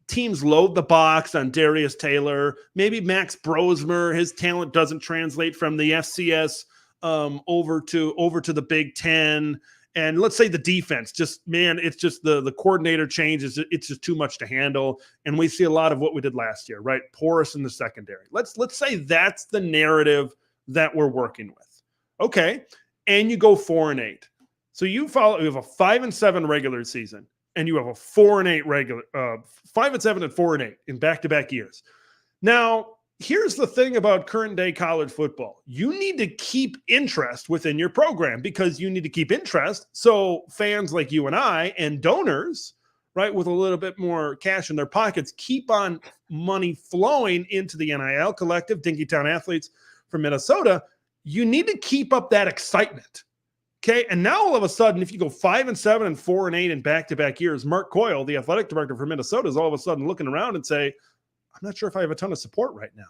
teams load the box on Darius Taylor. Maybe Max Brosmer, his talent doesn't translate from the FCS over to the Big Ten. And let's say the defense it's just the coordinator changes. It's just too much to handle. And we see a lot of what we did last year, right? Porous in the secondary. Let's say that's the narrative that we're working with. Okay. And you go 4-8. So you have a 5-7 regular season, and you have a 4-8 regular, 5-7 and 4-8 in back-to-back years. Now, here's the thing about current day college football. You need to keep interest within your program because you need to keep interest. So fans like you and I and donors, right, with a little bit more cash in their pockets, keep on money flowing into the NIL collective, Dinkytown Athletes from Minnesota. You need to keep up that excitement. Okay. And now all of a sudden, if you go 5-7 and 4-8 in back-to-back years, Mark Coyle, the athletic director for Minnesota, is all of a sudden looking around and say, I'm not sure if I have a ton of support right now.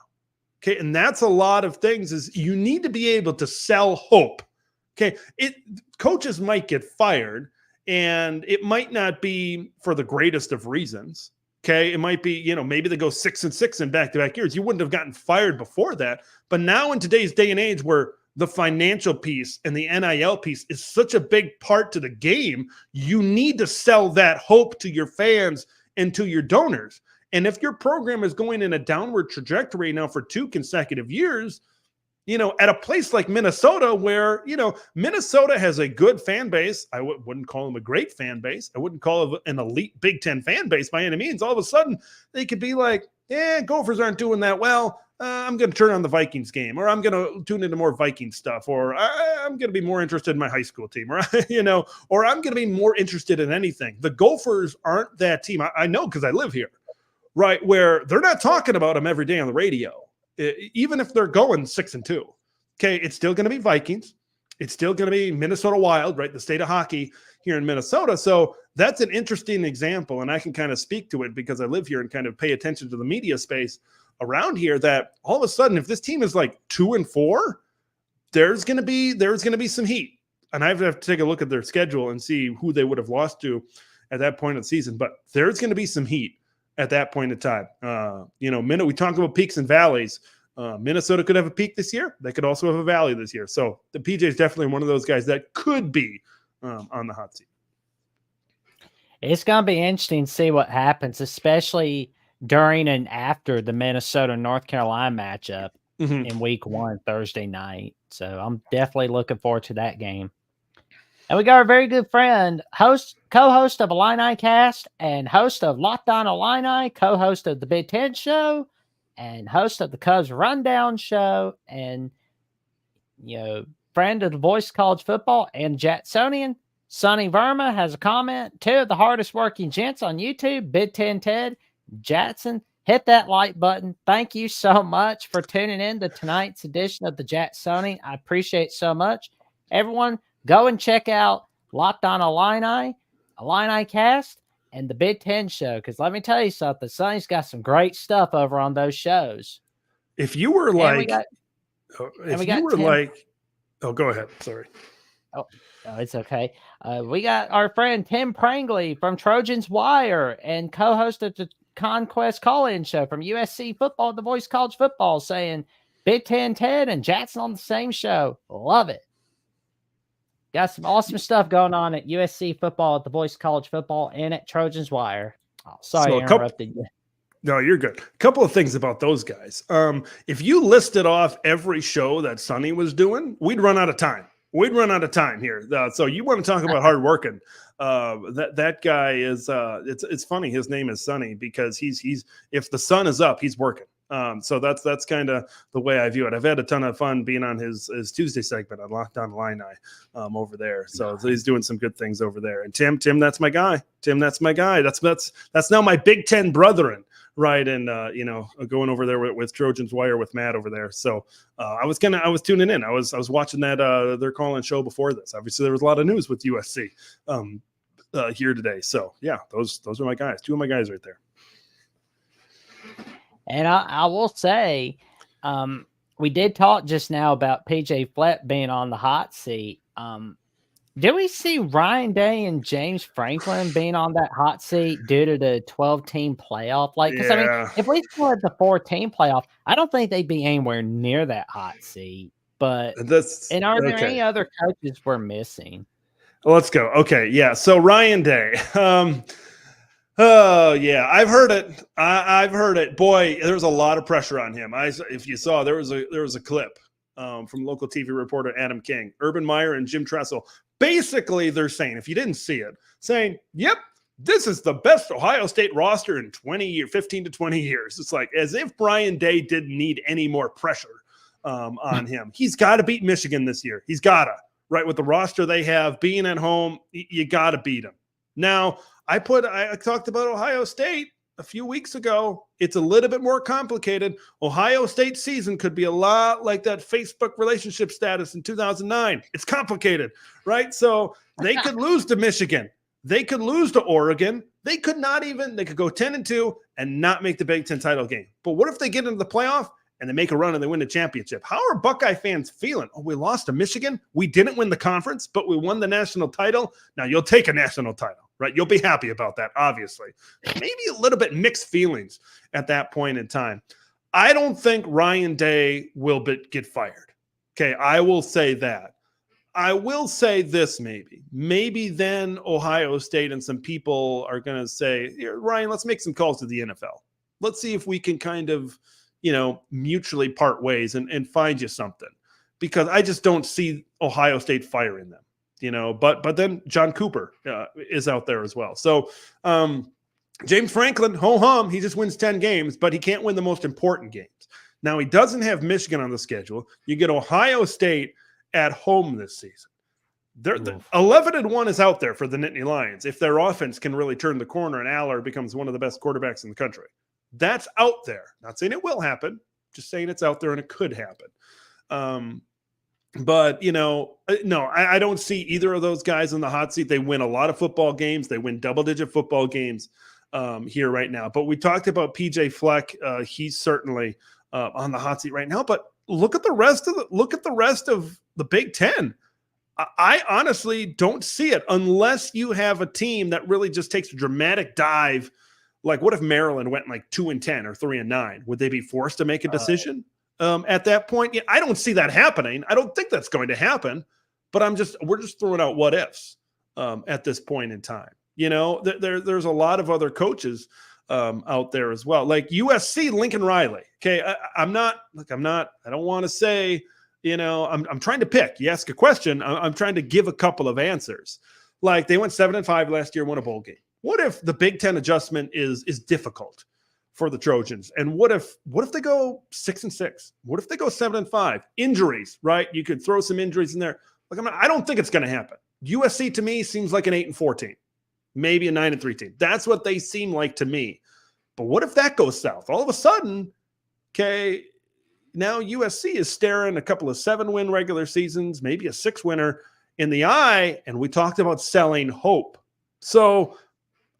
Okay. And that's a lot of things is you need to be able to sell hope. Okay. Coaches might get fired and it might not be for the greatest of reasons. Okay. It might be, maybe they go 6-6 in back-to-back years. You wouldn't have gotten fired before that. But now in today's day and age where the financial piece and the NIL piece is such a big part to the game, you need to sell that hope to your fans and to your donors. And if your program is going in a downward trajectory now for 2 consecutive years, at a place like Minnesota where, Minnesota has a good fan base. I wouldn't call them a great fan base. I wouldn't call it an elite Big Ten fan base by any means. All of a sudden, they could be like, Gophers aren't doing that well. I'm going to turn on the Vikings game, or I'm going to tune into more Viking stuff, or I'm going to be more interested in my high school team, or, or I'm going to be more interested in anything. The Gophers aren't that team. I know because I live here, right, where they're not talking about them every day on the radio. Even if they're going 6-2, okay, it's still going to be Vikings. It's still going to be Minnesota Wild, right? The state of hockey here in Minnesota. So that's an interesting example. And I can kind of speak to it because I live here and kind of pay attention to the media space around here, that all of a sudden, if this team is like 2-4, there's going to be some heat. And I have to take a look at their schedule and see who they would have lost to at that point of the season. But there's going to be some heat at that point in time. We talk about peaks and valleys. Minnesota could have a peak this year. They could also have a valley this year. So the PJ is definitely one of those guys that could be on the hot seat.
It's going to be interesting to see what happens, especially during and after the Minnesota-North Carolina matchup in week 1, Thursday night. So I'm definitely looking forward to that game. And we got our very good friend, co-host of Illini Cast, and host of Locked On Illini, co-host of the Big Ten Show, and host of the Cubs Rundown Show, and friend of the Voice of College Football and Jacksonian. Sonny Verma has a comment. 2 of the hardest working gents on YouTube, Big Ten Ted, Jackson. Hit that like button. Thank you so much for tuning in to tonight's edition of the Jacksonian. I appreciate it so much. Everyone, go and check out Locked On Illini, Illini Cast, and the Big Ten Show. Because let me tell you something, Sonny's got some great stuff over on those shows.
If you were like, go ahead. Sorry.
Oh, it's okay. We got our friend Tim Prangley from Trojans Wire and co-host of the Conquest Call-In Show from USC Football, the Voice of College Football, saying Big Ten Ted and Jackson on the same show. Love it. Got some awesome stuff going on at USC Football, at the Voice of College Football, and at Trojans Wire. Oh, sorry, I interrupted you.
No, you're good. A couple of things about those guys. If you listed off every show that Sonny was doing, we'd run out of time. We'd run out of time here. So you want to talk about hard working? That guy is. It's funny. His name is Sonny because he's if the sun is up, he's working. So that's kind of the way I view it. I've had a ton of fun being on his Tuesday segment on Locked On Illini over there. So he's doing some good things over there. And Tim, that's my guy. That's now my Big Ten brethren. Right. And, going over there with Trojans Wire with Matt over there. So I was tuning in. I was watching that their call-in show before this. Obviously, there was a lot of news with USC here today. So, yeah, those are my guys. 2 of my guys right there.
And I will say, we did talk just now about PJ Fleck being on the hot seat. Do we see Ryan Day and James Franklin being on that hot seat due to the 12-team playoff? Because I mean, if we still had the 4-team playoff, I don't think they'd be anywhere near that hot seat. But are there any other coaches we're missing?
Let's go. Okay, yeah. So Ryan Day. Oh yeah, I've heard it. I've heard it. Boy, there's a lot of pressure on him. If you saw, there was a clip from local TV reporter Adam King, Urban Meyer, and Jim Tressel. Basically, they're saying, if you didn't see it, saying, yep, this is the best Ohio State roster in 15 to 20 years. It's like as if Ryan Day didn't need any more pressure on him. He's got to beat Michigan this year. He's got to, right? With the roster they have, being at home, you got to beat him. Now, I talked about Ohio State a few weeks ago. It's a little bit more complicated. Ohio State season could be a lot like that Facebook relationship status in 2009. It's complicated, right? So they could lose to Michigan. They could lose to Oregon. They could go 10-2 and not make the Big Ten title game. But what if they get into the playoff and they make a run and they win the championship? How are Buckeye fans feeling? Oh, we lost to Michigan. We didn't win the conference, but we won the national title. Now you'll take a national title. Right. You'll be happy about that, obviously. Maybe a little bit mixed feelings at that point in time. I don't think Ryan Day will get fired. Okay. I will say that. I will say this maybe. Maybe then Ohio State and some people are going to say, Ryan, let's make some calls to the NFL. Let's see if we can kind of, mutually part ways and find you something, because I just don't see Ohio State firing them, but then John Cooper is out there as well. So James Franklin, ho-hum, he just wins 10 games, but he can't win the most important games. Now, he doesn't have Michigan on the schedule. You get Ohio State at home this season. 11-1 is out there for the Nittany Lions if their offense can really turn the corner and Aller becomes one of the best quarterbacks in the country. That's out there. Not saying it will happen, just saying it's out there and it could happen. But, no, I don't see either of those guys in the hot seat. They win a lot of football games. They win double-digit football games here right now. But we talked about PJ Fleck. He's certainly on the hot seat right now. But look at the rest of the Big Ten. I honestly don't see it unless you have a team that really just takes a dramatic dive. Like, what if Maryland went like 2-10 or 3-9? Would they be forced to make a decision at that point? Yeah, I don't see that happening. I don't think that's going to happen. But we're just throwing out what ifs at this point in time. There's a lot of other coaches out there as well, like USC, Lincoln Riley. Okay, I don't want to say. I'm trying to pick. You ask a question, I'm trying to give a couple of answers. Like, they went 7-5 last year, won a bowl game. What if the Big Ten adjustment is difficult for the Trojans? And what if they go 6-6? What if they go 7-5? Injuries, right? You could throw some injuries in there. Like, I don't think it's going to happen. USC to me seems like an 8-4 team, maybe a 9-3 team. That's what they seem like to me. But what if that goes south? All of a sudden, okay, now USC is staring a couple of 7-win regular seasons, maybe a 6-winner in the eye, and we talked about selling hope. So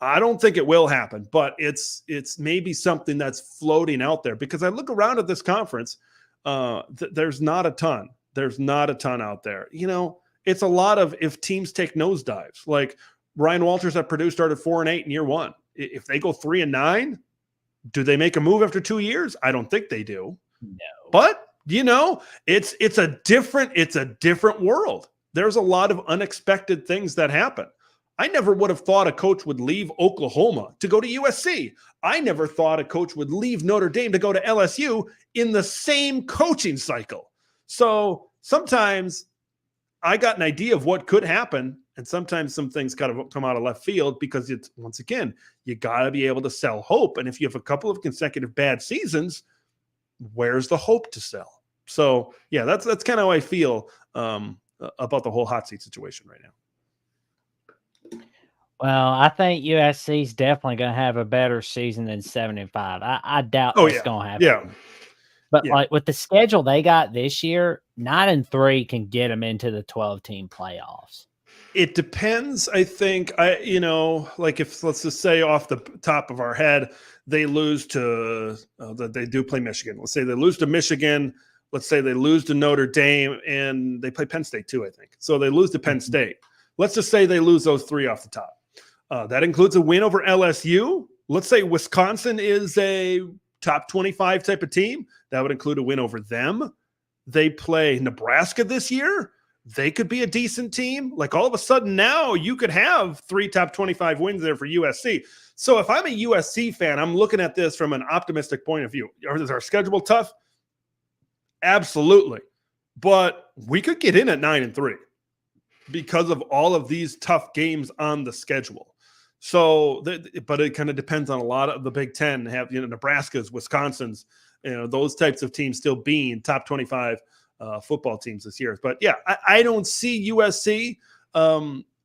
I don't think it will happen, but it's maybe something that's floating out there, because I look around at this conference, there's not a ton. There's not a ton out there. It's a lot of if teams take nosedives. Like Ryan Walters at Purdue started 4-8 in year one. If they go 3-9, do they make a move after 2 years? I don't think they do.
No.
But it's a different world. There's a lot of unexpected things that happen. I never would have thought a coach would leave Oklahoma to go to USC. I never thought a coach would leave Notre Dame to go to LSU in the same coaching cycle. So sometimes I got an idea of what could happen, and sometimes some things kind of come out of left field, because it's, once again, you got to be able to sell hope. And if you have a couple of consecutive bad seasons, where's the hope to sell? So yeah, that's kind of how I feel about the whole hot seat situation right now.
Well, I think USC is definitely going to have a better season than 7-5. I doubt it's going to happen.
Yeah.
But like with the schedule they got this year, 9-3 can get them into the 12-team playoffs.
It depends. I think like if, let's just say off the top of our head, they lose to they do play Michigan. Let's say they lose to Michigan. Let's say they lose to Notre Dame, and they play Penn State too, I think. So they lose to Penn State. Let's just say they lose those three off the top. That includes a win over LSU. Let's say Wisconsin is a top 25 type of team. That would include a win over them. They play Nebraska this year. They could be a decent team. Like, all of a sudden now you could have 3 top 25 wins there for USC. So if I'm a USC fan, I'm looking at this from an optimistic point of view. Is our schedule tough? Absolutely. But we could get in at 9-3 because of all of these tough games on the schedule. So, but it kind of depends on a lot of the Big Ten have, Nebraska's, Wisconsin's, those types of teams still being top 25 football teams this year. But yeah, I don't see USC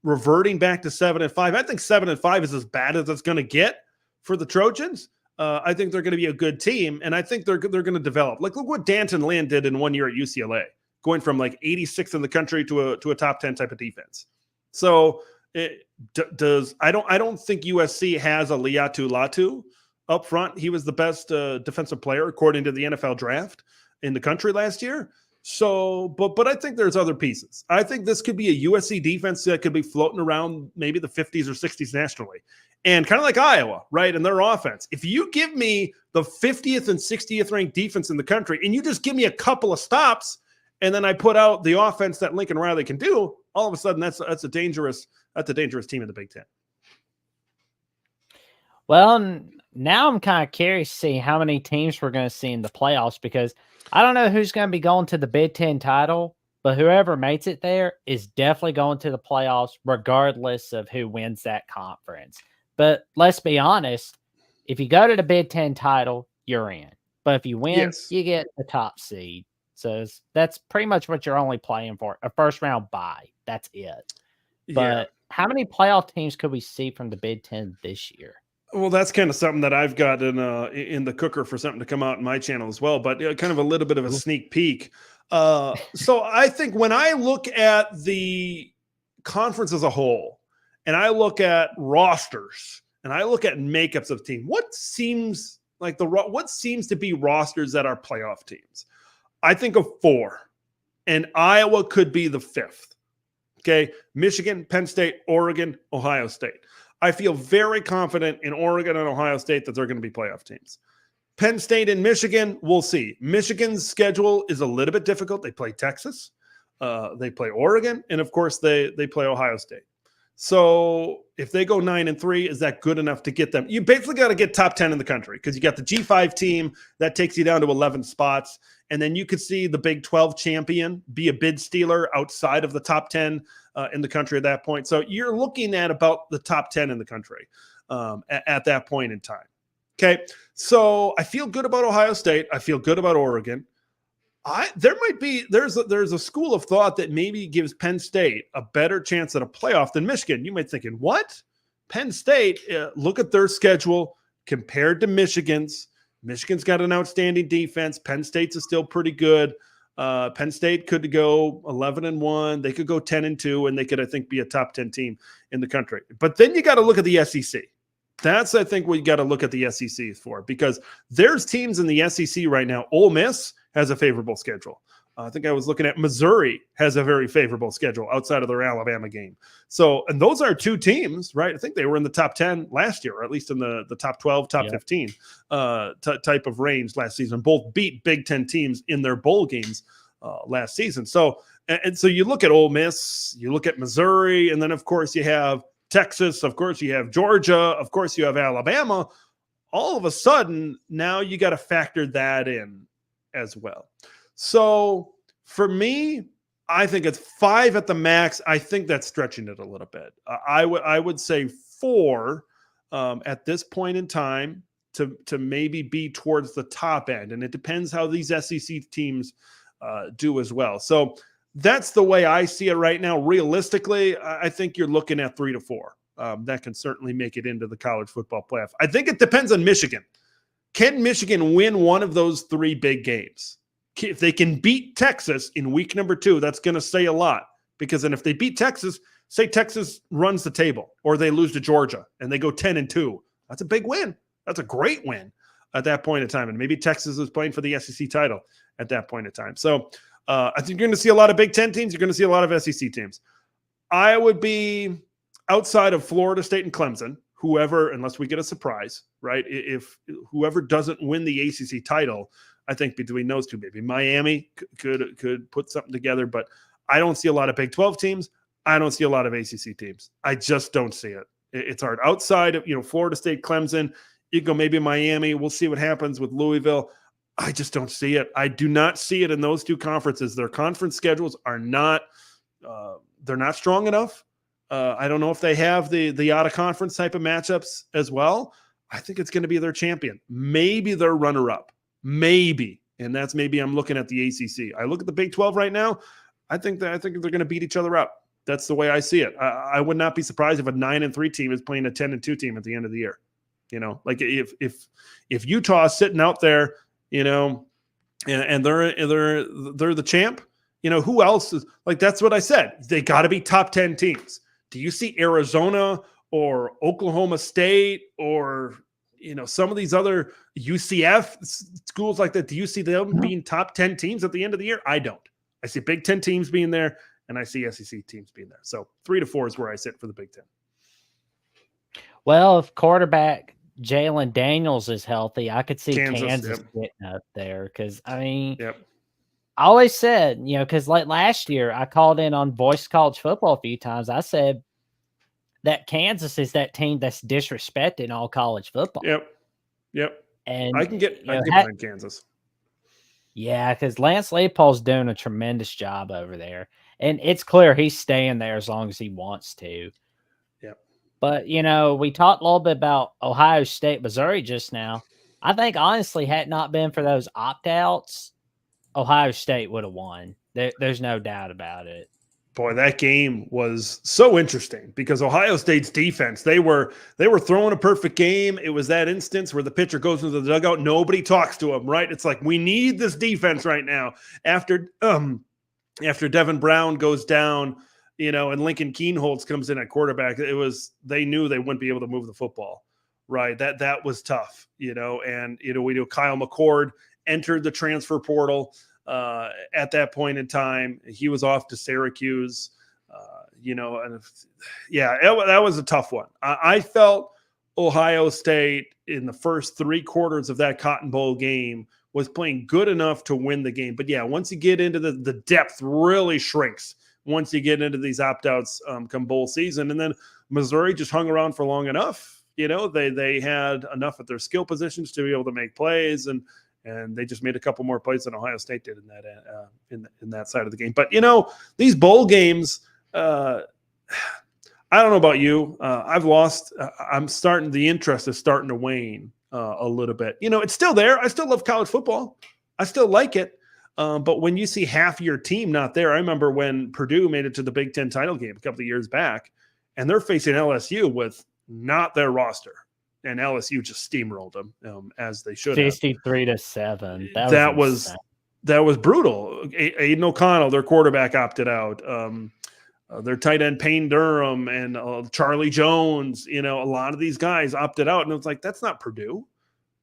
reverting back to 7-5. I think 7-5 is as bad as it's going to get for the Trojans. I think they're going to be a good team, and I think they're going to develop. Like, look what Danton Land did in 1 year at UCLA, going from like 86th in the country to a top 10 type of defense. So I don't think USC has a Liatu Latu up front. He was the best defensive player according to the NFL draft in the country last year. So, but I think there's other pieces. I think this could be a USC defense that could be floating around maybe the 50s or 60s nationally. And kind of like Iowa, right, and their offense. If you give me the 50th and 60th ranked defense in the country, and you just give me a couple of stops, and then I put out the offense that Lincoln Riley can do, all of a sudden that's a dangerous team in the Big Ten.
Well, now I'm kind of curious to see how many teams we're going to see in the playoffs, because I don't know who's going to be going to the Big Ten title, but whoever makes it there is definitely going to the playoffs, regardless of who wins that conference. But let's be honest, if you go to the Big Ten title, you're in. But if you win,
Yes.
you get the top seed. So that's pretty much what you're only playing for, a first round bye. That's it.
Yeah.
But how many playoff teams could we see from the Big Ten this year?
Well, that's kind of something that I've got in the cooker for something to come out in my channel as well, but kind of a little bit of a sneak peek. So I think when I look at the conference as a whole, and I look at rosters, and I look at makeups of team, what seems to be rosters that are playoff teams? I think of 4, and Iowa could be the 5th. Okay, Michigan, Penn State, Oregon, Ohio State. I feel very confident in Oregon and Ohio State that they're going to be playoff teams. Penn State and Michigan, we'll see. Michigan's schedule is a little bit difficult. They play Texas, they play Oregon, and of course they play Ohio State. So if they go 9-3, is that good enough to get them? You basically got to get top 10 in the country, because you got the G5 team that takes you down to 11 spots. And then you could see the Big 12 champion be a bid stealer outside of the top 10 in the country at that point. So you're looking at about the top 10 in the country at that point in time. Okay. So I feel good about Ohio State. I feel good about Oregon. There's a school of thought that maybe gives Penn State a better chance at a playoff than Michigan. You might be thinking, what? Penn State, look at their schedule compared to Michigan's. Michigan's got an outstanding defense. Penn State's is still pretty good. Penn State could go 11-1. They could go 10-2, and they could, I think, be a top 10 team in the country. But then you got to look at the SEC. That's, I think, what you got to look at the SEC for, because there's teams in the SEC right now. Ole Miss has a favorable schedule. I think I was looking at Missouri has a very favorable schedule outside of their Alabama game. So, and those are 2 teams, right? I think they were in the top 10 last year, or at least in the top 12, top 15 type of range last season. Both beat Big Ten teams in their bowl games last season. So, and so you look at Ole Miss, you look at Missouri, and then of course you have Texas, of course you have Georgia, of course you have Alabama. All of a sudden, now you got to factor that in as well. So for me, I think it's 5 at the max. I think that's stretching it a little bit. I would say 4 at this point in time to maybe be towards the top end. And it depends how these SEC teams do as well. So that's the way I see it right now. Realistically, I think you're looking at 3 to 4. That can certainly make it into the college football playoff. I think it depends on Michigan. Can Michigan win one of those 3 big games? If they can beat Texas in week number 2, that's going to say a lot, because then if they beat Texas, say Texas runs the table, or they lose to Georgia and they go 10-2, that's a big win. That's a great win at that point in time. And maybe Texas is playing for the SEC title at that point in time. So I think you're going to see a lot of Big Ten teams. You're going to see a lot of SEC teams. I would be outside of Florida State and Clemson, whoever, unless we get a surprise, right? If whoever doesn't win the ACC title, I think between those two, maybe Miami could put something together, but I don't see a lot of Big 12 teams. I don't see a lot of ACC teams. I just don't see it. It's hard. Outside of, Florida State, Clemson, you go maybe Miami. We'll see what happens with Louisville. I just don't see it. I do not see it in those 2 conferences. Their conference schedules are not, they're not strong enough. I don't know if they have the out of conference type of matchups as well. I think it's going to be their champion. Maybe their runner up. Maybe. And that's maybe I'm looking at the ACC. I look at the Big 12 right now. I think they're going to beat each other up. That's the way I see it. I would not be surprised if a 9-3 team is playing a 10-2 team at the end of the year. Like if Utah is sitting out there, and they're the champ, who else is like, that's what I said. They got to be top 10 teams. Do you see Arizona or Oklahoma State or, some of these other UCF schools like that? Do you see them being top 10 teams at the end of the year? I don't. I see Big 10 teams being there, and I see SEC teams being there. So 3 to 4 is where I sit for the Big 10.
Well, if quarterback Jalen Daniels is healthy, I could see Kansas getting up there, because, I always said, because like last year, I called in on Voice College Football a few times. I said that Kansas is that team that's disrespecting all college football.
Yep. Yep.
And
I can get
you know,
behind Kansas.
yeah, because Lance Leipold's doing a tremendous job over there, and it's clear he's staying there as long as he wants to.
Yep.
But we talked a little bit about Ohio State, Missouri just now. I think honestly, had it not been for those opt outs, Ohio State would have won. There's no doubt about it.
Boy, that game was so interesting because Ohio State's defense, they were throwing a perfect game. It was that instance where the pitcher goes into the dugout, nobody talks to him, right? It's like we need this defense right now. After Devin Brown goes down, and Lincoln Keenholz comes in at quarterback, they knew they wouldn't be able to move the football, right? That was tough, and we knew Kyle McCord entered the transfer portal. At that point in time, he was off to Syracuse, that was a tough one. I felt Ohio State in the first 3 quarters of that Cotton Bowl game was playing good enough to win the game. But yeah, once you get into the depth really shrinks once you get into these opt-outs come bowl season. And then Missouri just hung around for long enough. They had enough at their skill positions to be able to make plays, and they just made a couple more plays than Ohio State did in that in that side of the game. But these bowl games, I don't know about you. I've lost. The interest is starting to wane a little bit. It's still there. I still love college football. I still like it. But when you see half your team not there, I remember when Purdue made it to the Big Ten title game a couple of years back, and they're facing LSU with not their roster. And LSU just steamrolled them as they should have.
53-7.
That was brutal. Aiden O'Connell, their quarterback, opted out. Their tight end Payne Durham and Charlie Jones. A lot of these guys opted out, and it's like that's not Purdue.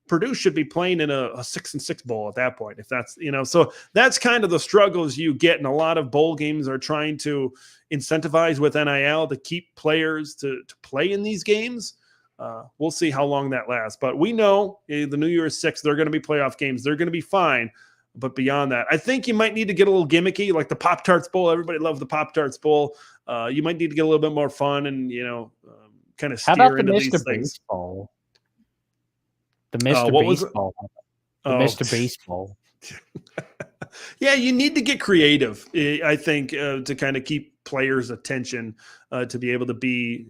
Purdue should be playing in a 6-6 bowl at that point. If that's so that's kind of the struggles you get, and a lot of bowl games are trying to incentivize with NIL to keep players to play in these games. We'll see how long that lasts. But we know the New Year's 6, they're going to be playoff games. They're going to be fine. But beyond that, I think you might need to get a little gimmicky, like the Pop-Tarts Bowl. Everybody loves the Pop-Tarts Bowl. You might need to get a little bit more fun and, kind of steer into these things.
Bowl? The Mr. Beast Bowl. The Mr. Beast Bowl.
Yeah, you need to get creative, I think, to kind of keep players' attention to be able to be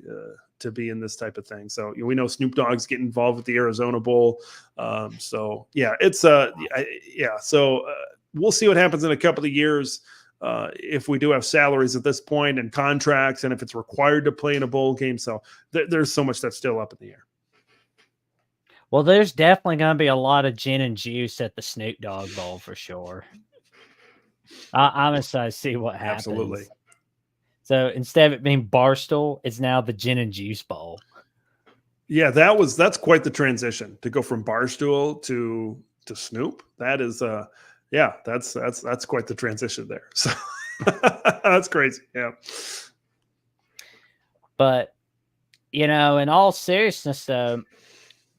in this type of thing. So we know Snoop Dogg's getting involved with the Arizona Bowl. So yeah, it's So we'll see what happens in a couple of years if we do have salaries at this point and contracts, and if it's required to play in a bowl game. So there's so much that's still up in the air.
Well, there's definitely going to be a lot of gin and juice at the Snoop Dogg Bowl for sure. I'm excited to see what happens.
Absolutely.
So instead of it being Barstool, it's now the Gin and Juice Bowl.
Yeah, that's quite the transition to go from Barstool to Snoop. That is that's quite the transition there. So that's crazy. Yeah.
But in all seriousness, though,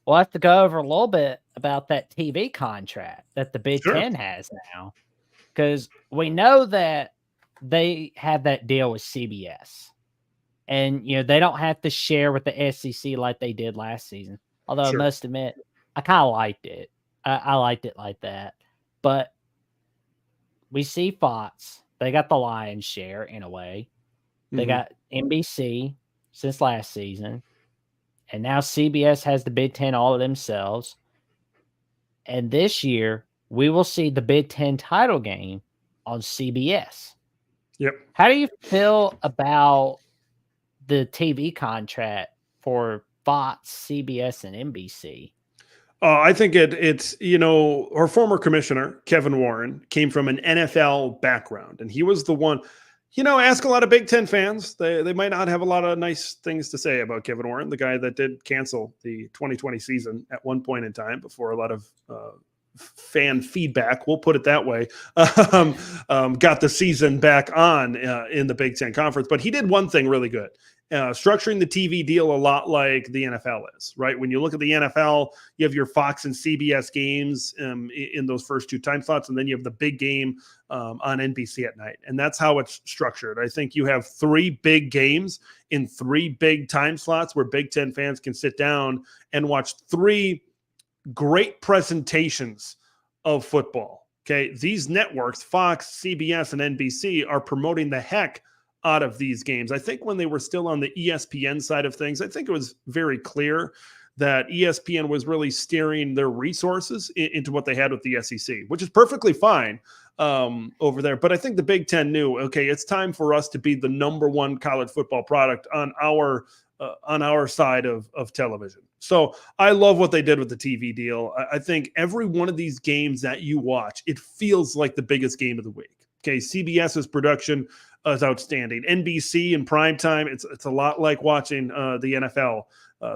we'll have to go over a little bit about that TV contract that the Big Ten has now, because we know that they have that deal with CBS, and they don't have to share with the SEC like they did last season. Although I must admit, I kind of liked it. I liked it like that. But we see Fox; they got the lion's share in a way. They got NBC since last season, and now CBS has the Big Ten all to themselves. And this year, we will see the Big Ten title game on CBS.
Yep.
How do you feel about the TV contract for Fox, CBS, and NBC?
I think it's our former commissioner, Kevin Warren, came from an NFL background, and he was the one, ask a lot of Big Ten fans. They might not have a lot of nice things to say about Kevin Warren, the guy that did cancel the 2020 season at one point in time before a lot of fan feedback, we'll put it that way, got the season back on in the Big Ten Conference. But he did one thing really good, structuring the TV deal a lot like the NFL is, right? When you look at the NFL, you have your Fox and CBS games in those first 2 time slots, and then you have the big game on NBC at night. And that's how it's structured. I think you have 3 big games in 3 big time slots where Big Ten fans can sit down and watch 3 great presentations of football. Okay. These networks, Fox, CBS, and NBC, are promoting the heck out of these games. I think when they were still on the ESPN side of things, I think it was very clear that ESPN was really steering their resources into what they had with the SEC, which is perfectly fine over there. But I think the Big Ten knew, okay, it's time for us to be the number one college football product on our side of television. So I love what they did with the TV deal. I think every one of these games that you watch, it feels like the biggest game of the week. Okay, CBS's production is outstanding. NBC in primetime, it's a lot like watching the NFL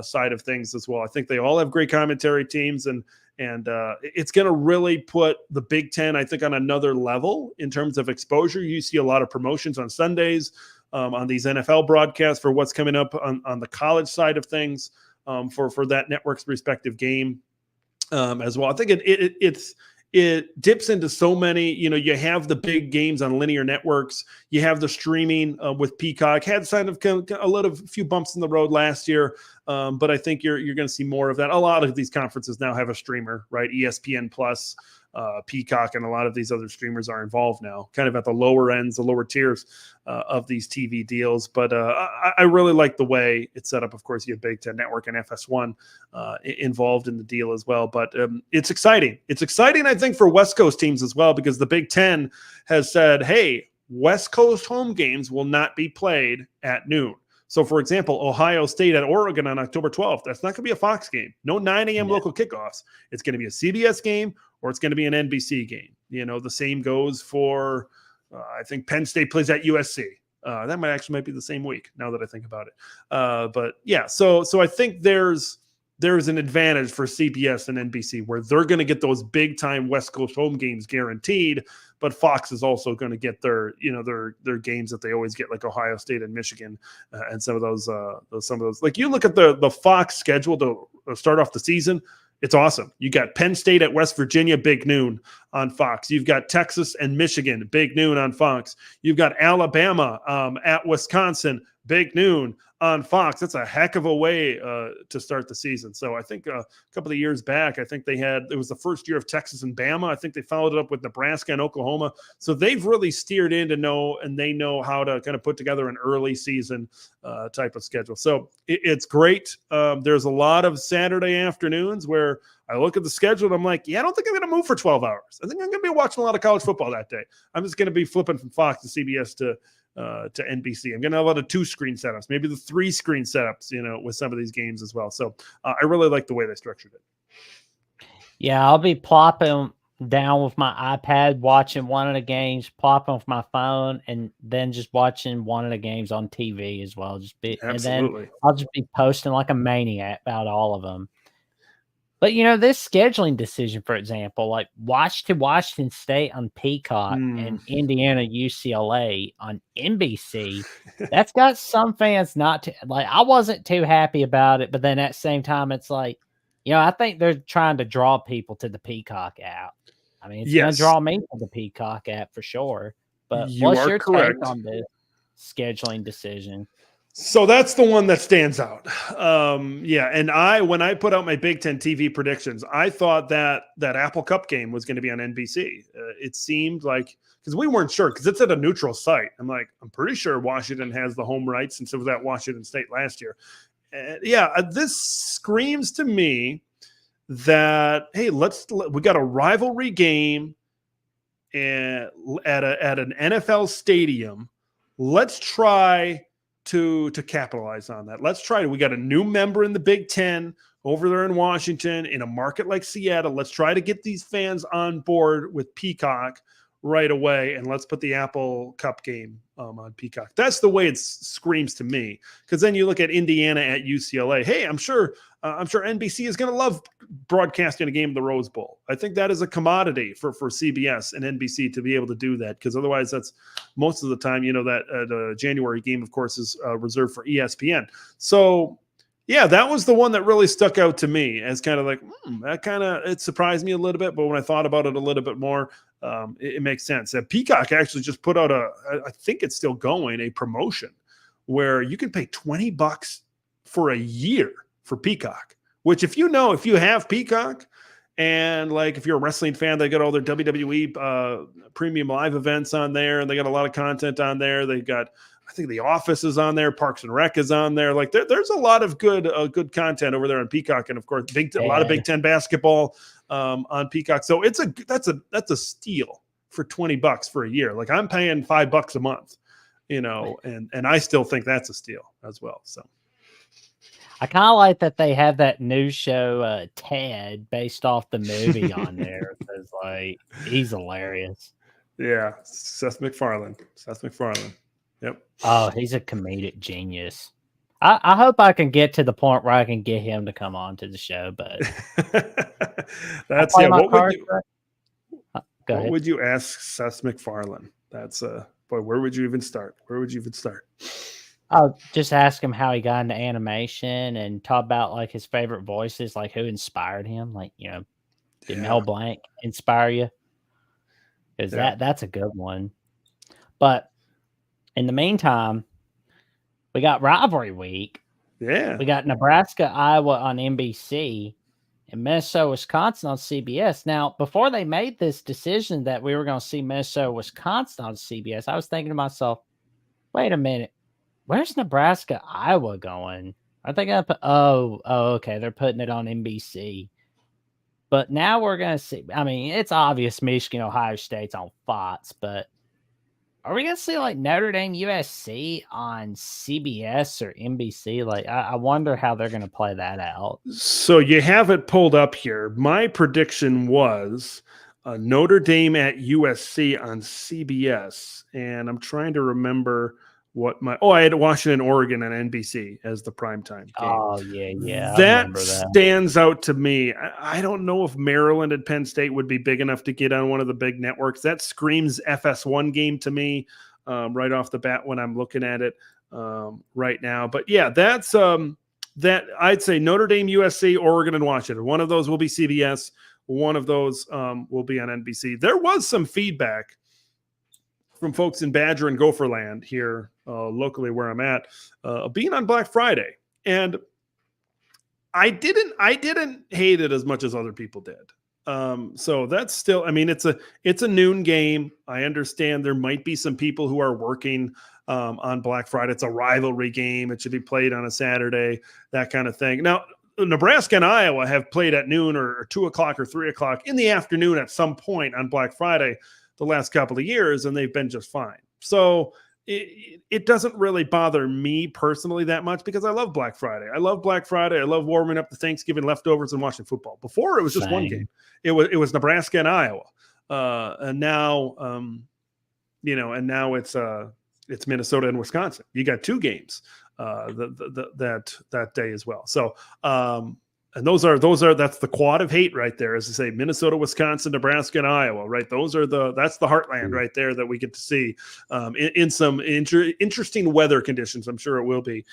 side of things as well. I think they all have great commentary teams, and it's going to really put the Big Ten, I think, on another level in terms of exposure. You see a lot of promotions on Sundays on these NFL broadcasts for what's coming up on the college side of things for that network's respective game as well. I think it dips into so many, you have the big games on linear networks. You have the streaming with Peacock. Had kind of a few bumps in the road last year, but I think you're going to see more of that. A lot of these conferences now have a streamer, right? ESPN Plus, Peacock, and a lot of these other streamers are involved now, kind of at the lower ends, the lower tiers of these TV deals. But I really like the way it's set up. Of course, you have Big Ten Network and FS1 involved in the deal as well. But it's exciting. It's exciting, I think, for West Coast teams as well, because the Big Ten has said, hey, West Coast home games will not be played at noon. So, for example, Ohio State at Oregon on October 12th, that's not going to be a Fox game. No 9 a.m. local kickoffs. It's going to be a CBS game, or it's going to be an NBC game. The same goes for, I think Penn State plays at USC. That might be the same week, now that I think about it. But yeah, so I think there's an advantage for CBS and NBC, where they're going to get those big time West Coast home games guaranteed, but Fox is also going to get their games that they always get, like Ohio State and Michigan, and some of those. Like, you look at the Fox schedule to start off the season. It's awesome. You got Penn State at West Virginia, big noon on Fox. You've got Texas and Michigan, big noon on Fox. You've got Alabama at Wisconsin, big noon on Fox. That's a heck of a way to start the season. So I think a couple of years back, I think it was the first year of Texas and Bama. I think they followed it up with Nebraska and Oklahoma. So they've really steered in they know how to kind of put together an early season type of schedule. So it's great. There's a lot of Saturday afternoons where I look at the schedule and I'm like, I don't think I'm going to move for 12 hours. I think I'm going to be watching a lot of college football that day. I'm just going to be flipping from Fox to CBS to NBC. I'm going to have a lot of 2-screen setups, maybe the 3-screen setups, with some of these games as well. So I really like the way they structured it.
Yeah, I'll be plopping down with my iPad, watching one of the games, plopping with my phone, and then just watching one of the games on TV as well.
Absolutely.
And then I'll just be posting like a maniac about all of them. But, this scheduling decision, for example, like Washington State on Peacock and Indiana UCLA on NBC, that's got some fans not to like. I wasn't too happy about it, but then at the same time, it's like, I think they're trying to draw people to the Peacock app. I mean, it's going to draw me to the Peacock app for sure. But what's your take on this scheduling decision?
So that's the one that stands out. And when I put out my Big Ten TV predictions, I thought that Apple Cup game was going to be on NBC. It seemed like, because we weren't sure, because it's at a neutral site. I'm pretty sure Washington has the home rights since it was at Washington State last year. This screams to me that, hey, we got a rivalry game at an NFL stadium. Let's try to capitalize on that. We got a new member in the Big Ten over there in Washington, in a market like Seattle. Let's try to get these fans on board with Peacock right away, and let's put the Apple Cup game on Peacock. That's the way it screams to me. Because then you look at Indiana at UCLA. Hey, I'm sure NBC is going to love broadcasting a game of the Rose Bowl. I think that is a commodity for CBS and NBC to be able to do that, because otherwise that's most of the time, that January game, of course, is reserved for ESPN. So yeah, that was the one that really stuck out to me as kind of like, it surprised me a little bit, but when I thought about it a little bit more, it makes sense. Peacock actually just put out I think it's still going, a promotion where you can pay $20 for a year for Peacock, which if you have Peacock, And like, if you're a wrestling fan, they got all their WWE premium live events on there, and they got a lot of content on there. They got, I think, The Office is on there, Parks and Rec is on there. Like, there's a lot of good content over there on Peacock, and of course, a lot of Big Ten basketball on Peacock. So that's a steal for $20 for a year. Like, I'm paying $5 a month, and I still think that's a steal as well. So.
I kind of like that they have that new show, Ted, based off the movie on there. Because like, he's hilarious.
Yeah, Seth MacFarlane. Yep.
Oh, he's a comedic genius. I hope I can get to the point where I can get him to come on to the show. But
that's What would you ask Seth MacFarlane? That's boy. Where would you even start?
I'll just ask him how he got into animation and talk about like his favorite voices, like who inspired him. Like, did Mel Blanc inspire you? Because that's a good one. But in the meantime, we got rivalry week.
Yeah.
We got Nebraska, Iowa on NBC and Minnesota, Wisconsin on CBS. Now, before they made this decision that we were going to see Minnesota, Wisconsin on CBS, I was thinking to myself, wait a minute. Where's Nebraska, Iowa going? Are they going to put, okay. They're putting it on NBC. But now we're going to see, I mean, it's obvious Michigan, Ohio State's on Fox, but are we going to see like Notre Dame, USC on CBS or NBC? Like, I wonder how they're going to play that out.
So you have it pulled up here. My prediction was Notre Dame at USC on CBS. And I'm trying to remember I had Washington, Oregon on NBC as the primetime game.
Oh, yeah.
That stands out to me. I don't know if Maryland and Penn State would be big enough to get on one of the big networks. That screams FS1 game to me right off the bat when I'm looking at it right now. But yeah, that's that I'd say Notre Dame, USC, Oregon, and Washington. One of those will be CBS. One of those will be on NBC. There was some feedback from folks in Badger and Gopherland here locally where I'm at, being on Black Friday. And I didn't hate it as much as other people did. So that's still, I mean, it's a noon game. I understand there might be some people who are working on Black Friday. It's a rivalry game. It should be played on a Saturday, that kind of thing. Now, Nebraska and Iowa have played at noon or 2 o'clock or 3 o'clock in the afternoon at some point on Black Friday the last couple of years, and they've been just fine. So it doesn't really bother me personally that much because I love Black Friday. I love warming up the Thanksgiving leftovers and watching football. Before it was just one game. It was Nebraska and Iowa. And now, and now it's Minnesota and Wisconsin. You got 2 games that day as well. So, and that's the quad of hate right there, as to say Minnesota, Wisconsin, Nebraska, and Iowa, right? That's the heartland right there that we get to see in some interesting weather conditions. I'm sure it will be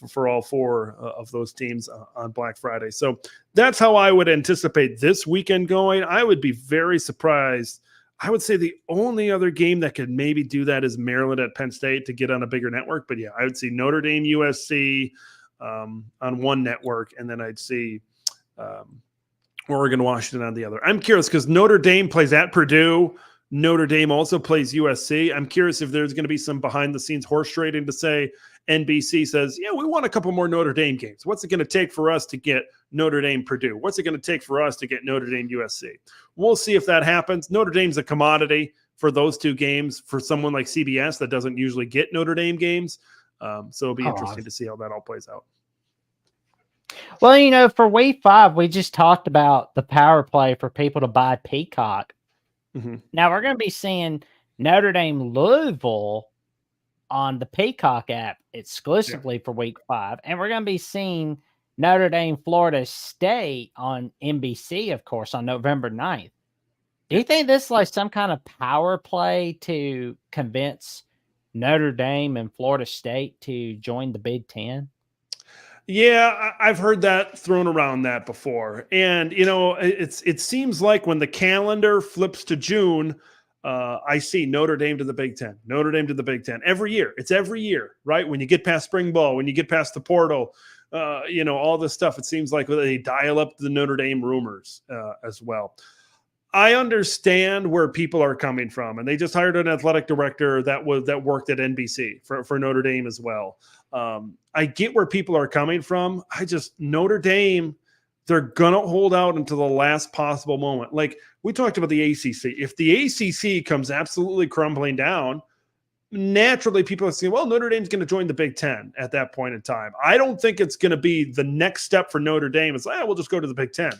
for all 4 of those teams on Black Friday. So that's how I would anticipate this weekend going. I would be very surprised. I would say the only other game that could maybe do that is Maryland at Penn State to get on a bigger network. But yeah, I would see Notre Dame, USC, on one network, and then I'd see Oregon, Washington on the other. I'm curious because Notre Dame plays at Purdue. Notre Dame also plays USC. I'm curious if there's going to be some behind-the-scenes horse trading to say NBC says, yeah, we want a couple more Notre Dame games. What's it going to take for us to get Notre Dame Purdue? What's it going to take for us to get Notre Dame USC? We'll see if that happens. Notre Dame's a commodity for those 2 games for someone like CBS that doesn't usually get Notre Dame games. So it'll be interesting to see how that all plays out.
Well, for week 5, we just talked about the power play for people to buy Peacock.
Mm-hmm.
Now we're going to be seeing Notre Dame Louisville on the Peacock app exclusively for week 5. And we're going to be seeing Notre Dame Florida State on NBC, of course, on November 9th. Do you think this is like some kind of power play to convince Notre Dame and Florida State to join the Big Ten?
Yeah, I've heard that thrown around that before. And, it seems like when the calendar flips to June, I see Notre Dame to the Big Ten, Notre Dame to the Big Ten every year. It's every year, right? When you get past spring ball, when you get past the portal, all this stuff. It seems like they dial up the Notre Dame rumors as well. I understand where people are coming from, and they just hired an athletic director that worked at NBC for Notre Dame as well. I get where people are coming from. Notre Dame, they're gonna hold out until the last possible moment. Like we talked about the ACC. If the ACC comes absolutely crumbling down, naturally people are saying, well, Notre Dame's going to join the Big Ten at that point in time. I don't think it's going to be the next step for Notre Dame. It's like, we'll just go to the Big Ten.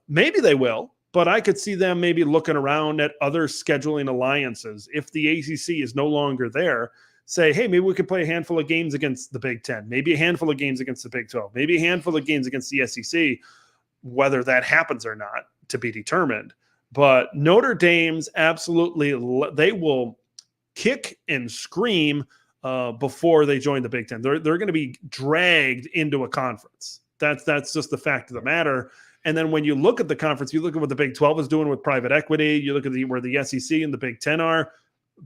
Maybe they will, but I could see them maybe looking around at other scheduling alliances. If the ACC is no longer there, say, hey, maybe we could play a handful of games against the Big Ten, maybe a handful of games against the Big 12, maybe a handful of games against the SEC. Whether that happens or not, to be determined. But Notre Dame's absolutely, they will kick and scream before they join the Big Ten. They're going to be dragged into a conference. That's just the fact of the matter. And then when you look at the conference, you look at what the Big 12 is doing with private equity, you look at where the SEC and the Big 10 are,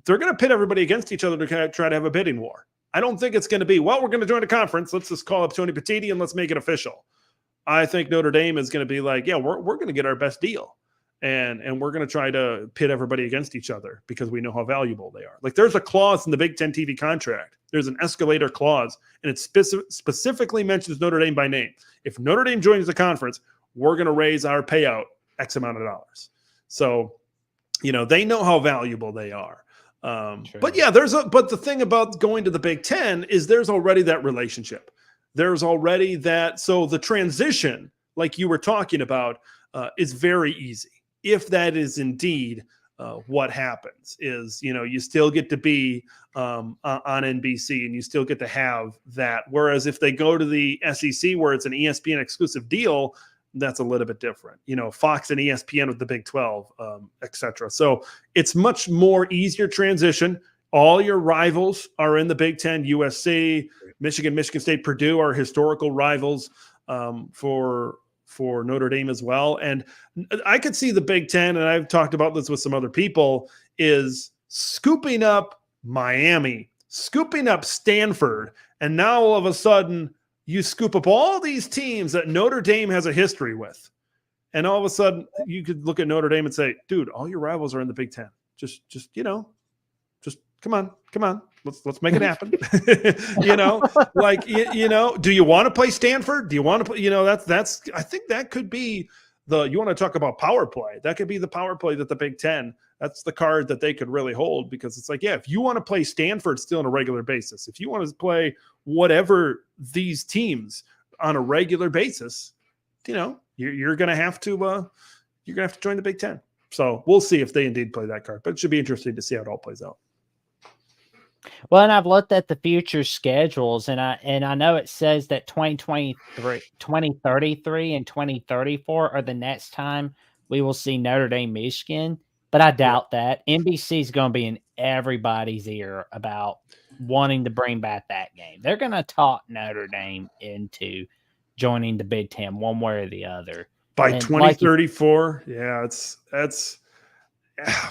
they're going to pit everybody against each other to kind of try to have a bidding war. I don't think it's going to be, well, we're going to join a conference. Let's just call up Tony Petitti and let's make it official. I think Notre Dame is going to be like, yeah, we're going to get our best deal. And we're going to try to pit everybody against each other because we know how valuable they are. Like there's a clause in the Big Ten TV contract. There's an escalator clause, and it specifically mentions Notre Dame by name. If Notre Dame joins the conference, we're going to raise our payout X amount of dollars. So, they know how valuable they are. But yeah, but the thing about going to the Big Ten is there's already that relationship. There's already that. So the transition, like you were talking about, is very easy. If that is indeed what happens, is, you still get to be on NBC and you still get to have that. Whereas if they go to the SEC where it's an ESPN exclusive deal, that's a little bit different. Fox and ESPN with the Big 12, et cetera. So it's much more easier transition. All your rivals are in the Big Ten. USC, Michigan, Michigan State, Purdue are historical rivals for Notre Dame as well. And I could see the Big Ten, and I've talked about this with some other people, is scooping up Miami, scooping up Stanford, and now all of a sudden you scoop up all these teams that Notre Dame has a history with. And all of a sudden you could look at Notre Dame and say, dude, all your rivals are in the Big Ten. Just come on. Let's make it happen. Do you want to play Stanford? Do you want to play, I think that could be you want to talk about power play. That could be the power play that the Big Ten, that's the card that they could really hold, because it's like, yeah, if you want to play Stanford still on a regular basis, if you want to play whatever these teams on a regular basis, you're going to have to join the Big Ten. So we'll see if they indeed play that card, but it should be interesting to see how it all plays out.
Well, and I've looked at the future schedules, and I know it says that 2023, 2033, and 2034 are the next time we will see Notre Dame, Michigan. But I doubt that. NBC is going to be in everybody's ear about wanting to bring back that game. They're going to talk Notre Dame into joining the Big Ten one way or the other
by 2034. That's.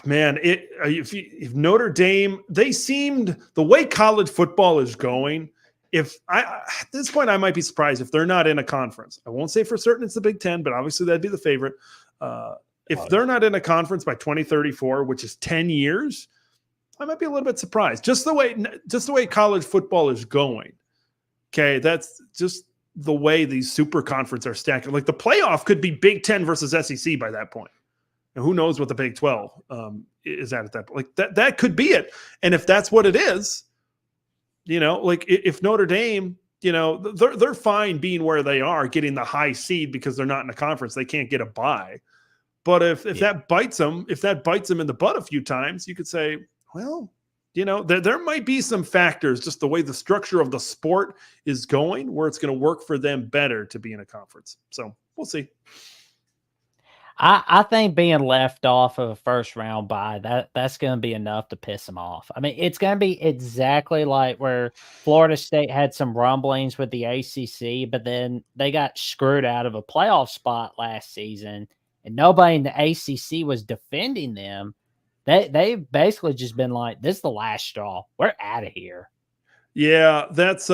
Man, if Notre Dame, they seemed, the way college football is going, at this point, I might be surprised if they're not in a conference. I won't say for certain it's the Big Ten, but obviously that'd be the favorite. If they're not in a conference by 2034, which is 10 years, I might be a little bit surprised. Just the way college football is going. Okay, that's just the way these super conferences are stacked. Like the playoff could be Big Ten versus SEC by that point. And who knows what the Big 12 is at that point. Like that could be it. And if that's what it is, like if Notre Dame, they're fine being where they are, getting the high seed because they're not in a conference. They can't get a bye. But if that bites them, in the butt a few times, you could say, well, there might be some factors, just the way the structure of the sport is going, where it's going to work for them better to be in a conference. So we'll see.
I think being left off of a first round bye, that's going to be enough to piss them off. I mean, it's going to be exactly like where Florida State had some rumblings with the ACC, but then they got screwed out of a playoff spot last season, and nobody in the ACC was defending them. They've basically just been like, this is the last straw. We're out of here.
Yeah, that's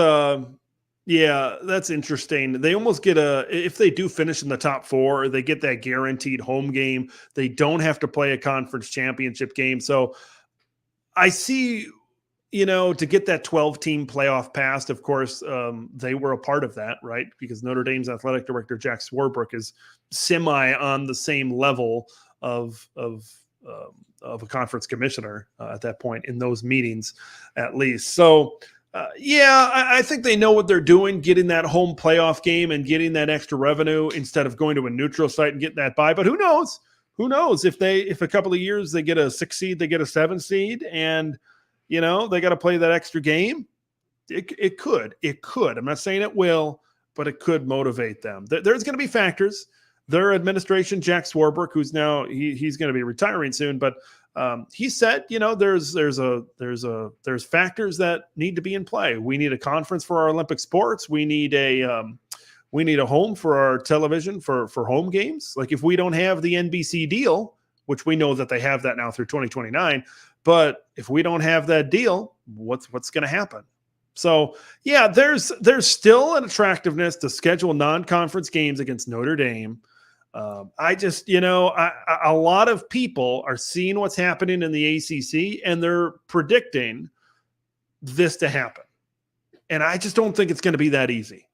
Yeah, that's interesting. They almost get if they do finish in the top 4, they get that guaranteed home game. They don't have to play a conference championship game. So I see, to get that 12-team playoff passed, of course, they were a part of that, right? Because Notre Dame's athletic director, Jack Swarbrick, is semi on the same level of a conference commissioner at that point in those meetings, at least. So, I think they know what they're doing, getting that home playoff game and getting that extra revenue instead of going to a neutral site and getting that bye. But who knows? Who knows if a couple of years they get a 6 seed, they get a 7 seed, and they got to play that extra game. It could. I'm not saying it will, but it could motivate them. There's going to be factors. Their administration, Jack Swarbrick, who's now he's going to be retiring soon, but he said, there's factors that need to be in play. We need a conference for our Olympic sports. We need a home for our television for home games. Like if we don't have the NBC deal, which we know that they have that now through 2029, but if we don't have that deal, what's going to happen? So yeah, there's still an attractiveness to schedule non-conference games against Notre Dame. I just, a lot of people are seeing what's happening in the ACC and they're predicting this to happen. And I just don't think it's going to be that easy.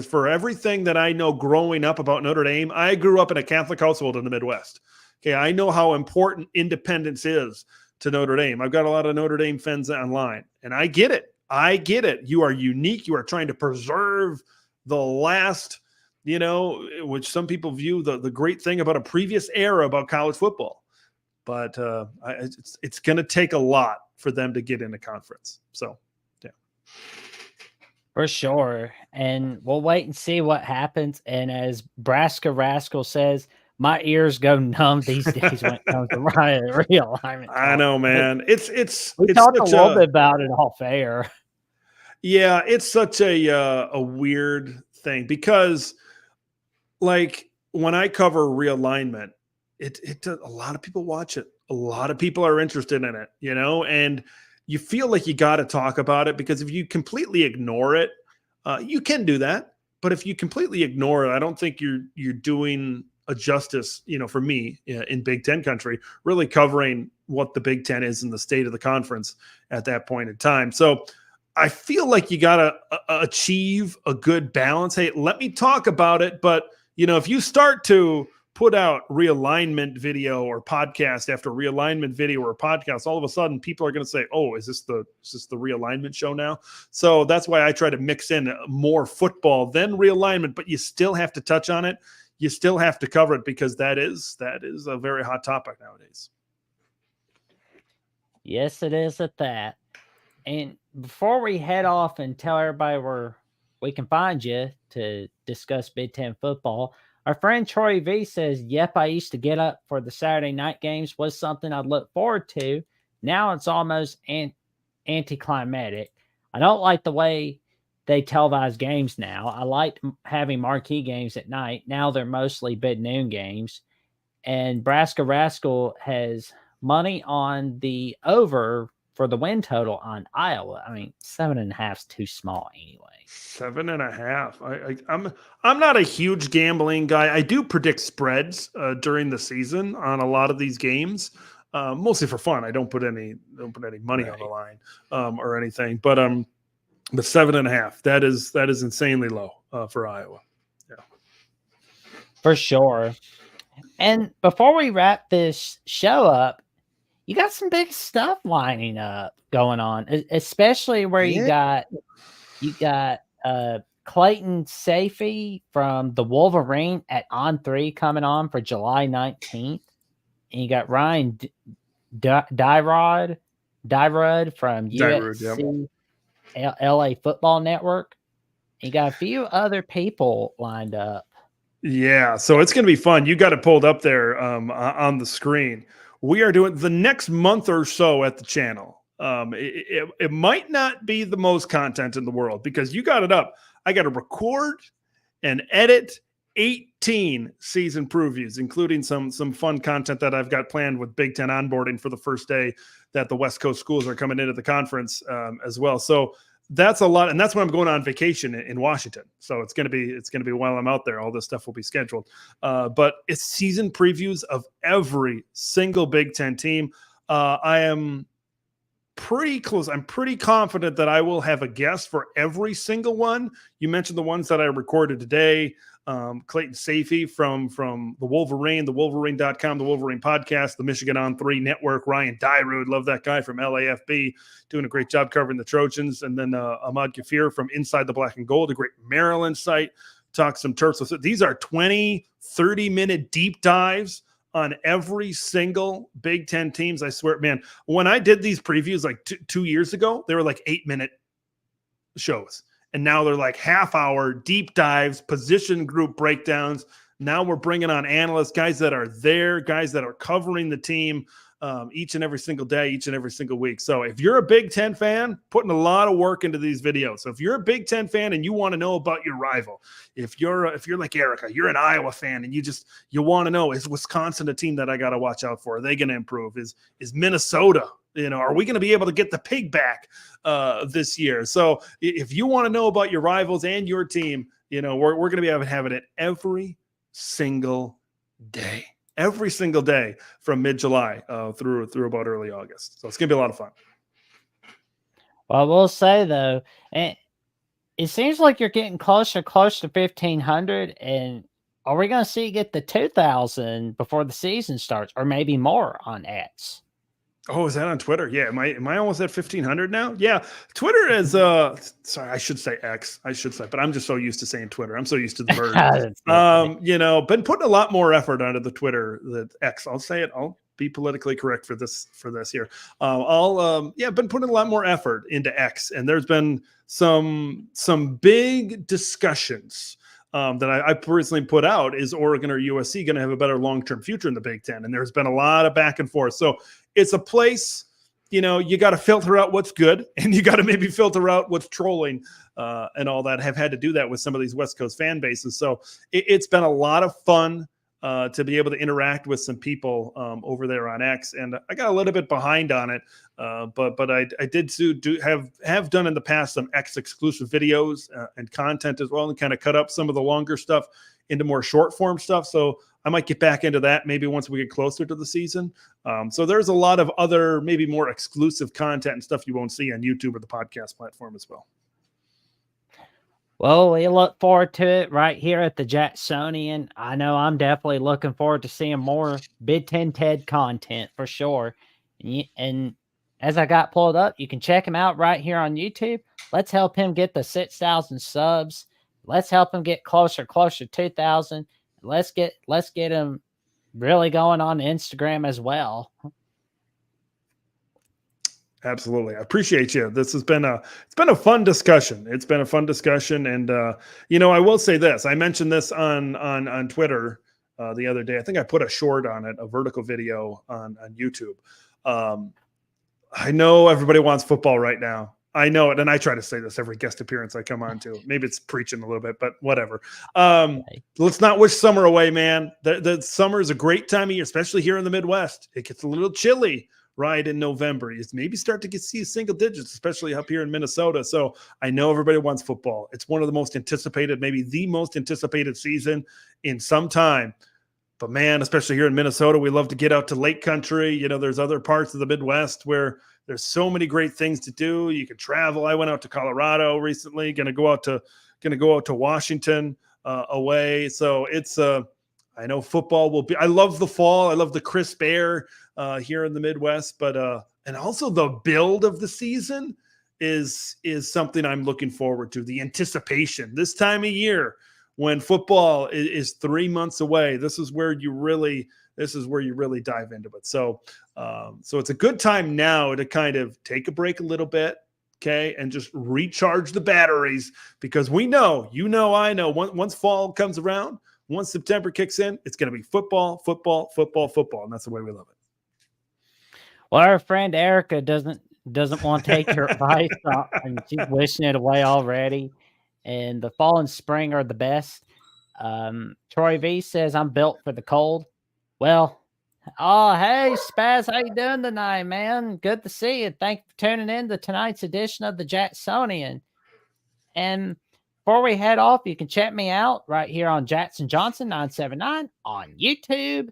For everything that I know growing up about Notre Dame, I grew up in a Catholic household in the Midwest. Okay. I know how important independence is to Notre Dame. I've got a lot of Notre Dame fans online and I get it. You are unique. You are trying to preserve the last, which some people view the great thing about a previous era about college football. But it's going to take a lot for them to get into conference. So, yeah.
For sure. And we'll wait and see what happens. And as Braska Rascal says, my ears go numb these days when it comes to realignment.
I know, man.
We talked a little bit about it off air.
Yeah, it's such a weird thing because, like, when I cover realignment, it a lot of people watch it. A lot of people are interested in it, and you feel like you got to talk about it because if you completely ignore it, you can do that. But if you completely ignore it, I don't think you're doing a justice, for me in Big Ten country, really covering what the Big Ten is in the state of the conference at that point in time. So I feel like you got to achieve a good balance. Hey, let me talk about it. But, if you start to put out realignment video or podcast after realignment video or podcast, all of a sudden people are going to say, oh, is this the realignment show now? So that's why I try to mix in more football than realignment, but you still have to touch on it. You still have to cover it because that is a very hot topic nowadays.
Yes, it is at that. And before we head off and tell everybody where we can find you to discuss Big Ten football, our friend Troy V says, yep, I used to get up for the Saturday night games, was something I'd look forward to. Now it's almost anticlimactic. I don't like the way they televise games now. I liked having marquee games at night. Now they're mostly mid-noon games. And Braska Rascal has money on the over for the win total on Iowa. I mean, 7.5 is too small anyway.
7.5. I'm not a huge gambling guy. I do predict spreads during the season on a lot of these games, mostly for fun. I don't put any money on the line or anything. But 7.5. That is insanely low for Iowa. Yeah,
for sure. And before we wrap this show up, you got some big stuff lining up going on, especially where you got Clayton Safey from the Wolverine at On3 coming on for July 19th. And you got Ryan Dyrud from USC LA Football Network. You got a few other people lined up.
Yeah, so it's going to be fun. You got it pulled up there on the screen. We are doing the next month or so at the channel. It might not be the most content in the world because you got it up. I got to record and edit 18 season previews, including some fun content that I've got planned with Big Ten onboarding for the first day that the West Coast schools are coming into the conference as well. So that's a lot, and that's when I'm going on vacation in Washington. So it's gonna be while I'm out there. All this stuff will be scheduled, but it's season previews of every single Big Ten team. I am pretty close. I'm pretty confident that I will have a guest for every single one. You mentioned the ones that I recorded today. Clayton Safey from the Wolverine, the Wolverine.com, the Wolverine podcast, the Michigan on 3 network, Ryan Dyrud, love that guy from LAFB, doing a great job covering the Trojans. And then Ahmad Kafir from Inside the Black and Gold, a great Maryland site, talk some Terps. So these are 20, 30-minute deep dives on every single Big Ten teams. I swear, man, when I did these previews like 2 years ago, they were like 8-minute shows. And now they're like half-hour deep dives, position group breakdowns. Now we're bringing on analysts, guys that are there, guys that are covering the team each and every single day, each and every single week. So if you're a Big Ten fan, putting a lot of work into these videos. So if you're a Big Ten fan and you want to know about your rival, if you're like Erica, you're an Iowa fan and you want to know, is Wisconsin a team that I got to watch out for? Are they going to improve? Is Minnesota? Are we going to be able to get the pig back this year? So if you want to know about your rivals and your team, we're going to be having it every single day. Every single day from mid-July through about early August. So it's going to be a lot of fun.
Well, I will say, though, it seems like you're getting close to 1,500. And are we going to see you get the 2,000 before the season starts, or maybe more on X?
Oh, is that on Twitter? Yeah. Am I almost at 1,500 now? Yeah. Twitter is, sorry, I should say X. But I'm just so used to saying Twitter. I'm so used to the bird. Been putting a lot more effort onto the Twitter, the X. I'll say it. I'll be politically correct for this here. Been putting a lot more effort into X, and there's been some big discussions that I personally put out. Is Oregon or USC going to have a better long-term future in the Big Ten? And there's been a lot of back and forth. So it's a place, you got to filter out what's good, and you got to maybe filter out what's trolling and all that. Have had to do that with some of these West Coast fan bases. So it's been a lot of fun to be able to interact with some people over there on X. And I got a little bit behind on it, but I did have done in the past some X exclusive videos and content as well, and kind of cut up some of the longer stuff into more short form stuff. So I might get back into that maybe once we get closer to the season. So there's a lot of other, maybe more exclusive content and stuff you won't see on YouTube or the podcast platform as well.
Well, we look forward to it right here at the Jacksonian. I know I'm definitely looking forward to seeing more Big Ten Ted content for sure. And as I got pulled up, you can check him out right here on YouTube. Let's help him get the 6,000 subs. Let's help him get closer to 2,000. Let's get him really going on Instagram as well.
Absolutely. I appreciate you. It's been a fun discussion. It's been a fun discussion. And, I will say this, I mentioned this on Twitter the other day. I think I put a short on it, a vertical video on YouTube. I know everybody wants football right now. I know it. And I try to say this every guest appearance I come on to. Maybe it's preaching a little bit, but whatever. Let's not wish summer away, man. The summer is a great time of year, especially here in the Midwest. It gets a little chilly right in November. You maybe start to see single digits, especially up here in Minnesota. So I know everybody wants football. It's one of the most anticipated, maybe the most anticipated season in some time. But man, especially here in Minnesota, we love to get out to Lake Country. There's other parts of the Midwest where there's so many great things to do. You can travel. I went out to Colorado recently. Going to go out to Washington away. So it's I know football will be. I love the fall. I love the crisp air here in the Midwest. But and also the build of the season is something I'm looking forward to. The anticipation this time of year, when football is 3 months away, this is where you really dive into it. So it's a good time now to kind of take a break a little bit, okay, and just recharge the batteries, because we know, I know, once fall comes around, once September kicks in, it's going to be football, and that's the way we love it.
Well, our friend Erica doesn't want to take your advice, and she's wishing it away already. And the fall and spring are the best. Troy V says, I'm built for the cold. Well, Oh, hey, Spaz, how you doing tonight, man? Good to see you. Thank you for tuning in to tonight's edition of the Jacksonian. And before we head off, you can check me out right here on Jackson Johnson 979 on YouTube,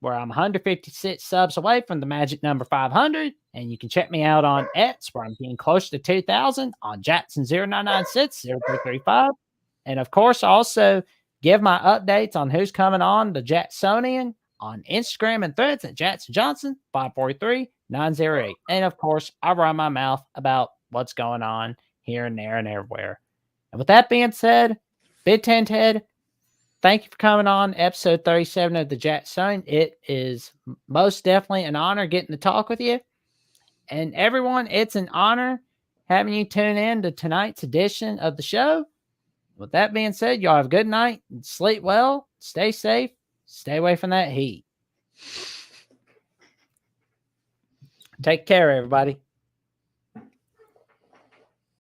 where I'm 156 subs away from the magic number 500. And you can check me out on X, where I'm getting close to 2,000 on Jackson 0996 0335. And of course, I also give my updates on who's coming on the Jacksonian on Instagram and Threads at Jackson Johnson 543-908. And of course, I run my mouth about what's going on here and there and everywhere. And with that being said, Big Ten Ted, thank you for coming on episode 37 of the Jacksonian. It is most definitely an honor getting to talk with you. And everyone, it's an honor having you tune in to tonight's edition of the show. With that being said, y'all have a good night, sleep well, stay safe, stay away from that heat. Take care, everybody.